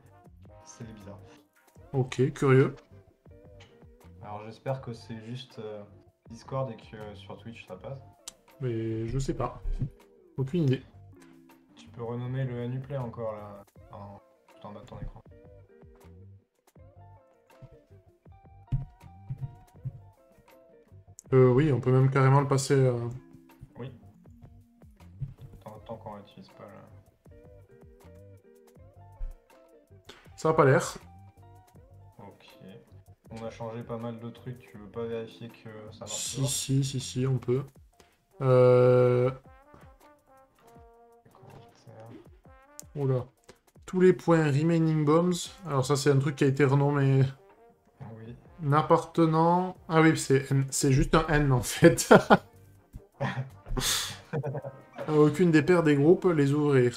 C'est bizarre. Ok, curieux. Alors, j'espère que c'est juste Discord et que sur Twitch ça passe. Mais je sais pas. Aucune idée. Tu peux renommer le Anuplay encore là, tout en bas de ton écran. Oui, on peut même carrément le passer. Oui. Tant qu'on n'utilise pas là. Ça a pas l'air. Ok. On a changé pas mal de trucs. Tu veux pas vérifier que ça marche toujours? Si, on peut. Euh... Oula. Tous les points remaining bombs. Alors ça, c'est un truc qui a été renommé. Oui. N'appartenant... Ah oui, c'est juste un N, en fait. À aucune des paires des groupes, les ouvrir.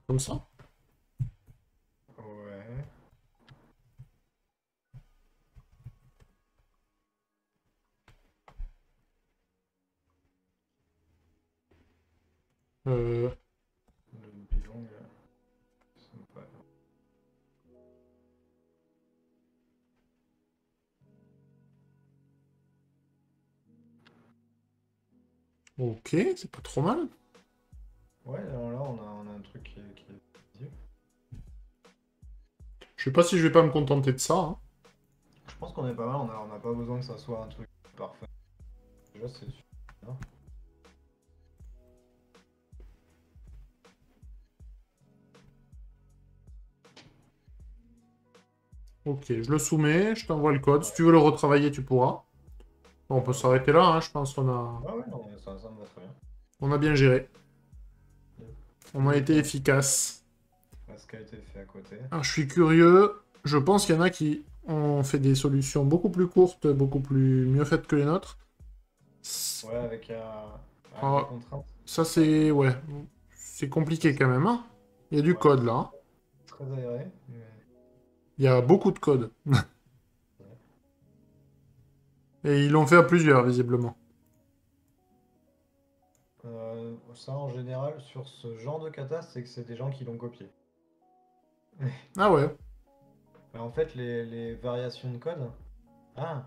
Comme ça. Ouais. Euh... Le bidon, c'est pas... Ok, c'est pas trop mal. Ouais, alors là, on a un truc qui est visible. Je sais pas si je vais pas me contenter de ça. Hein. Je pense qu'on est pas mal, on n'a pas besoin que ça soit un truc parfait. Déjà, c'est suffisant. Ok, je le soumets, je t'envoie le code. Si tu veux le retravailler, tu pourras. Bon, on peut s'arrêter là, hein, je pense qu'on a... Ouais, non, ça me va très bien. On a bien géré. On a été Nickel. efficace. Ce qui a été fait à côté. Alors, je suis curieux. Je pense qu'il y en a qui ont fait des solutions beaucoup plus courtes, beaucoup plus mieux faites que les nôtres. Ouais, avec Ah, des contraintes. ça, c'est... Ouais. C'est compliqué quand même. Hein. Il y a du Ouais, code, là. Hein. très aéré, mais... Il y a beaucoup de code. Et ils l'ont fait à plusieurs, visiblement. Ça, en général, sur ce genre de kata, c'est que c'est des gens qui l'ont copié. Ah ouais. Mais en fait, les variations de code... Ah!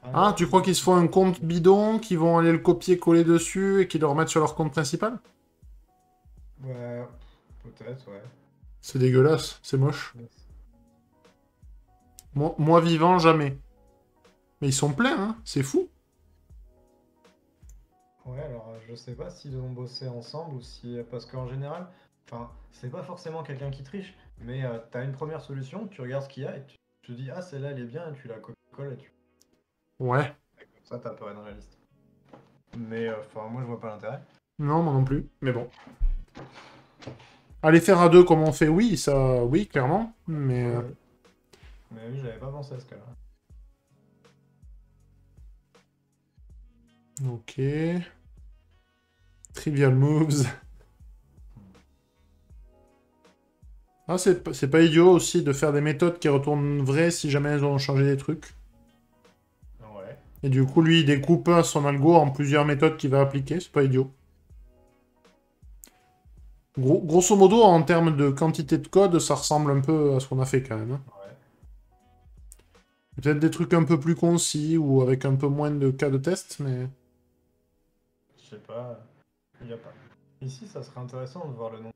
Ah, Alors, tu crois qu'ils se font un compte bidon, qu'ils vont aller le copier-coller dessus et qu'ils le remettent sur leur compte principal? ouais, peut-être, ouais. C'est dégueulasse, c'est moche. Moi vivant, jamais. Mais ils sont pleins, hein, c'est fou. Ouais, alors je sais pas s'ils ont bossé ensemble ou si. Parce qu'en général, enfin, c'est pas forcément quelqu'un qui triche, mais t'as une première solution, tu regardes ce qu'il y a et tu te dis, ah, celle-là elle est bien, et tu la copies-colles et tu. Ouais. Comme ça, t'apparais dans la liste. Mais enfin, moi je vois pas l'intérêt. Non, moi non plus. Mais bon. Aller faire à deux comme on fait, oui, ça, oui, clairement. Mais Ouais, ouais. Mais oui, j'avais pas pensé à ce cas-là. ok. Trivial moves. Ah, c'est pas idiot aussi de faire des méthodes qui retournent vraies si jamais elles ont changé des trucs. Ouais. Et du coup, lui, il découpe son algo en plusieurs méthodes qu'il va appliquer. C'est pas idiot. Grosso modo, en termes de quantité de code, ça ressemble un peu à ce qu'on a fait quand même, hein. Ouais. Peut-être des trucs un peu plus concis ou avec un peu moins de cas de test, mais... Je sais pas. Il y a pas. Ici, ça serait intéressant de voir le nom.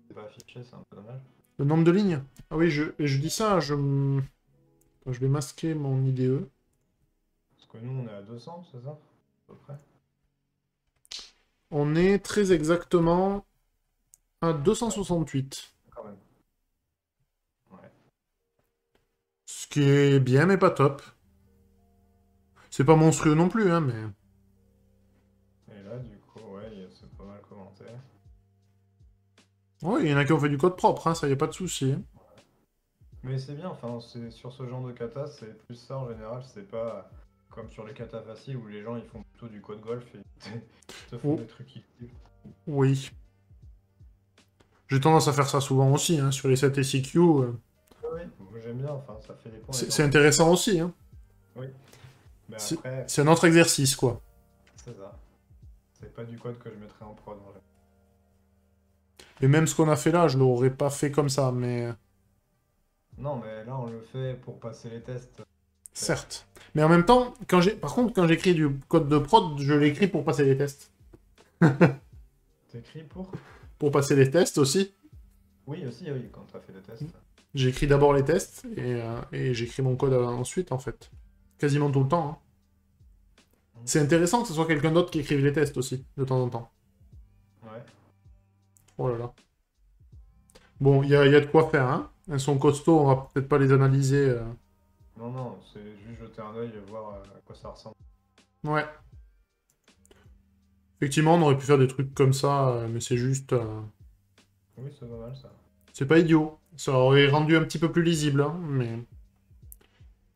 C'est pas affiché, c'est un peu dommage. Le nombre de lignes? Ah oui, je dis ça, Attends, je vais masquer mon IDE. Parce que nous, on est à 200, c'est ça? À peu près. On est très exactement à 268. Quand même. Ouais. Ce qui est bien, mais pas top. C'est pas monstrueux non plus, hein, mais... Et là, du coup, ouais, c'est pas mal commenté. Ouais, il y en a qui ont fait du code propre, hein, ça y a pas de souci, hein. Mais c'est bien, enfin, c'est sur ce genre de kata, c'est plus ça en général, c'est pas comme sur les katas faciles où les gens ils font plutôt du code golf et ils te font Oh, des trucs qui. oui. J'ai tendance à faire ça souvent aussi, hein, sur les 7 SEQ. Oui, moi j'aime bien, enfin, ça fait des points et C'est tant mieux. intéressant aussi, hein. Oui, mais C'est après, c'est un autre exercice, quoi. c'est ça. C'est pas du code que je mettrais en prod en général. Et même ce qu'on a fait là, je l'aurais pas fait comme ça, mais... Non, mais là on le fait pour passer les tests. Certes. Mais en même temps, par contre, quand j'écris du code de prod, je l'écris pour passer les tests. T'écris pour? Pour passer les tests aussi. Oui, aussi, oui, quand t'as fait les tests. J'écris d'abord les tests et j'écris mon code ensuite, en fait. Quasiment tout le temps, hein. C'est intéressant que ce soit quelqu'un d'autre qui écrive les tests aussi, de temps en temps. Ouais. Oh là là. Bon, il y a de quoi faire, hein. Elles sont costauds, on va peut-être pas les analyser. Non, non, c'est juste jeter un œil et voir à quoi ça ressemble. Ouais. Effectivement, on aurait pu faire des trucs comme ça, mais c'est juste... Oui, c'est pas mal ça. C'est pas idiot. Ça aurait rendu un petit peu plus lisible, hein, mais...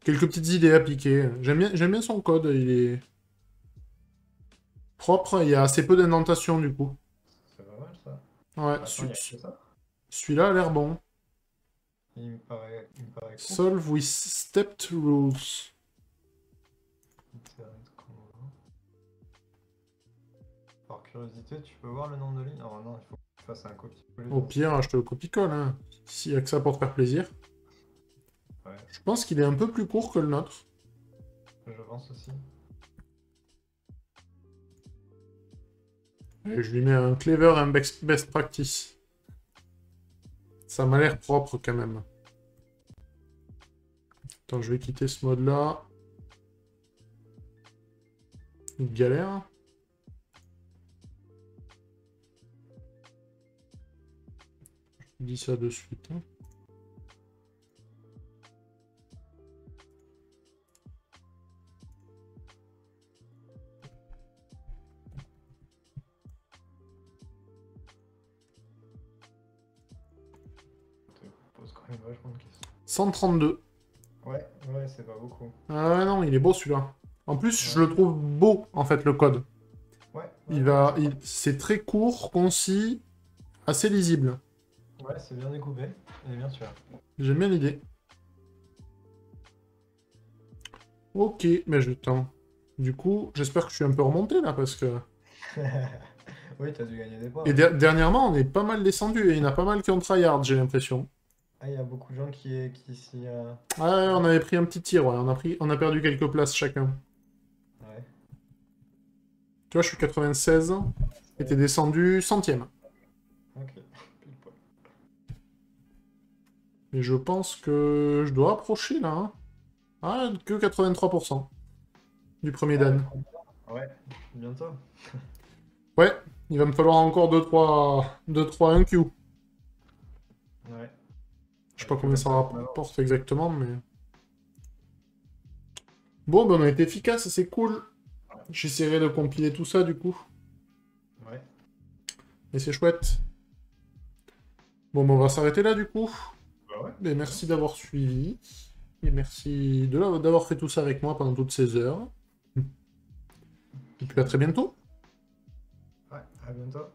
Quelques petites idées à piquer. J'aime bien son code, il est propre, il y a assez peu d'indentation du coup. C'est pas mal ça. Ouais, Attends, il y a que ça? celui-là a l'air bon. Il me paraît court. Solve with stepped rules. Par curiosité, tu peux voir le nombre de lignes? Oh non, il faut que tu fasses un copier-coller Au dans ce. pire, je te le copie-colle, hein. S'il y a que ça pour te faire plaisir. Ouais, Je pense qu'il est un peu plus court que le nôtre. je pense aussi. Et je lui mets un clever and best practice. Ça m'a l'air propre quand même. Attends, je vais quitter ce mode-là. Une galère. Je dis ça de suite, hein. Je te pose quand même vachement de questions. 132. Ouais, ouais, c'est pas beaucoup. Ah ouais, non, il est beau celui-là. En plus, je Ouais. le trouve beau, en fait, le code. Ouais, ouais, C'est très court, concis, assez lisible. ouais, c'est bien découpé et bien sûr. J'aime bien l'idée. Ok, mais je t'en... Du coup, j'espère que je suis un peu remonté là, parce que... Oui, t'as dû gagner des points. Et dernièrement, on est pas mal descendu, et il y en a pas mal qui ont tryhard, j'ai l'impression. Ah, il y a beaucoup de gens qui s'y. Ouais, on avait pris un petit tir, ouais, on a perdu quelques places chacun. Ouais. Tu vois, je suis 96, et t'es descendu centième. Ok. Pile poil. Et je pense que je dois approcher là, hein. Ah, que 83% du premier Ah, dan. Ouais, bientôt. Ouais, il va me falloir encore 2-3 1Q. Ouais. Je sais Ouais, pas tu peux combien mettre ça ça comme avant. rapporte exactement, mais... Bon, ben on a été efficace, c'est cool. J'essaierai de compiler tout ça, du coup. Ouais. Et c'est chouette. Bon, ben on va s'arrêter là, du coup. Bah ouais, Et très bien. merci d'avoir suivi. Et merci d'avoir fait tout ça avec moi pendant toutes ces heures. Et puis à très bientôt. Ouais, à bientôt.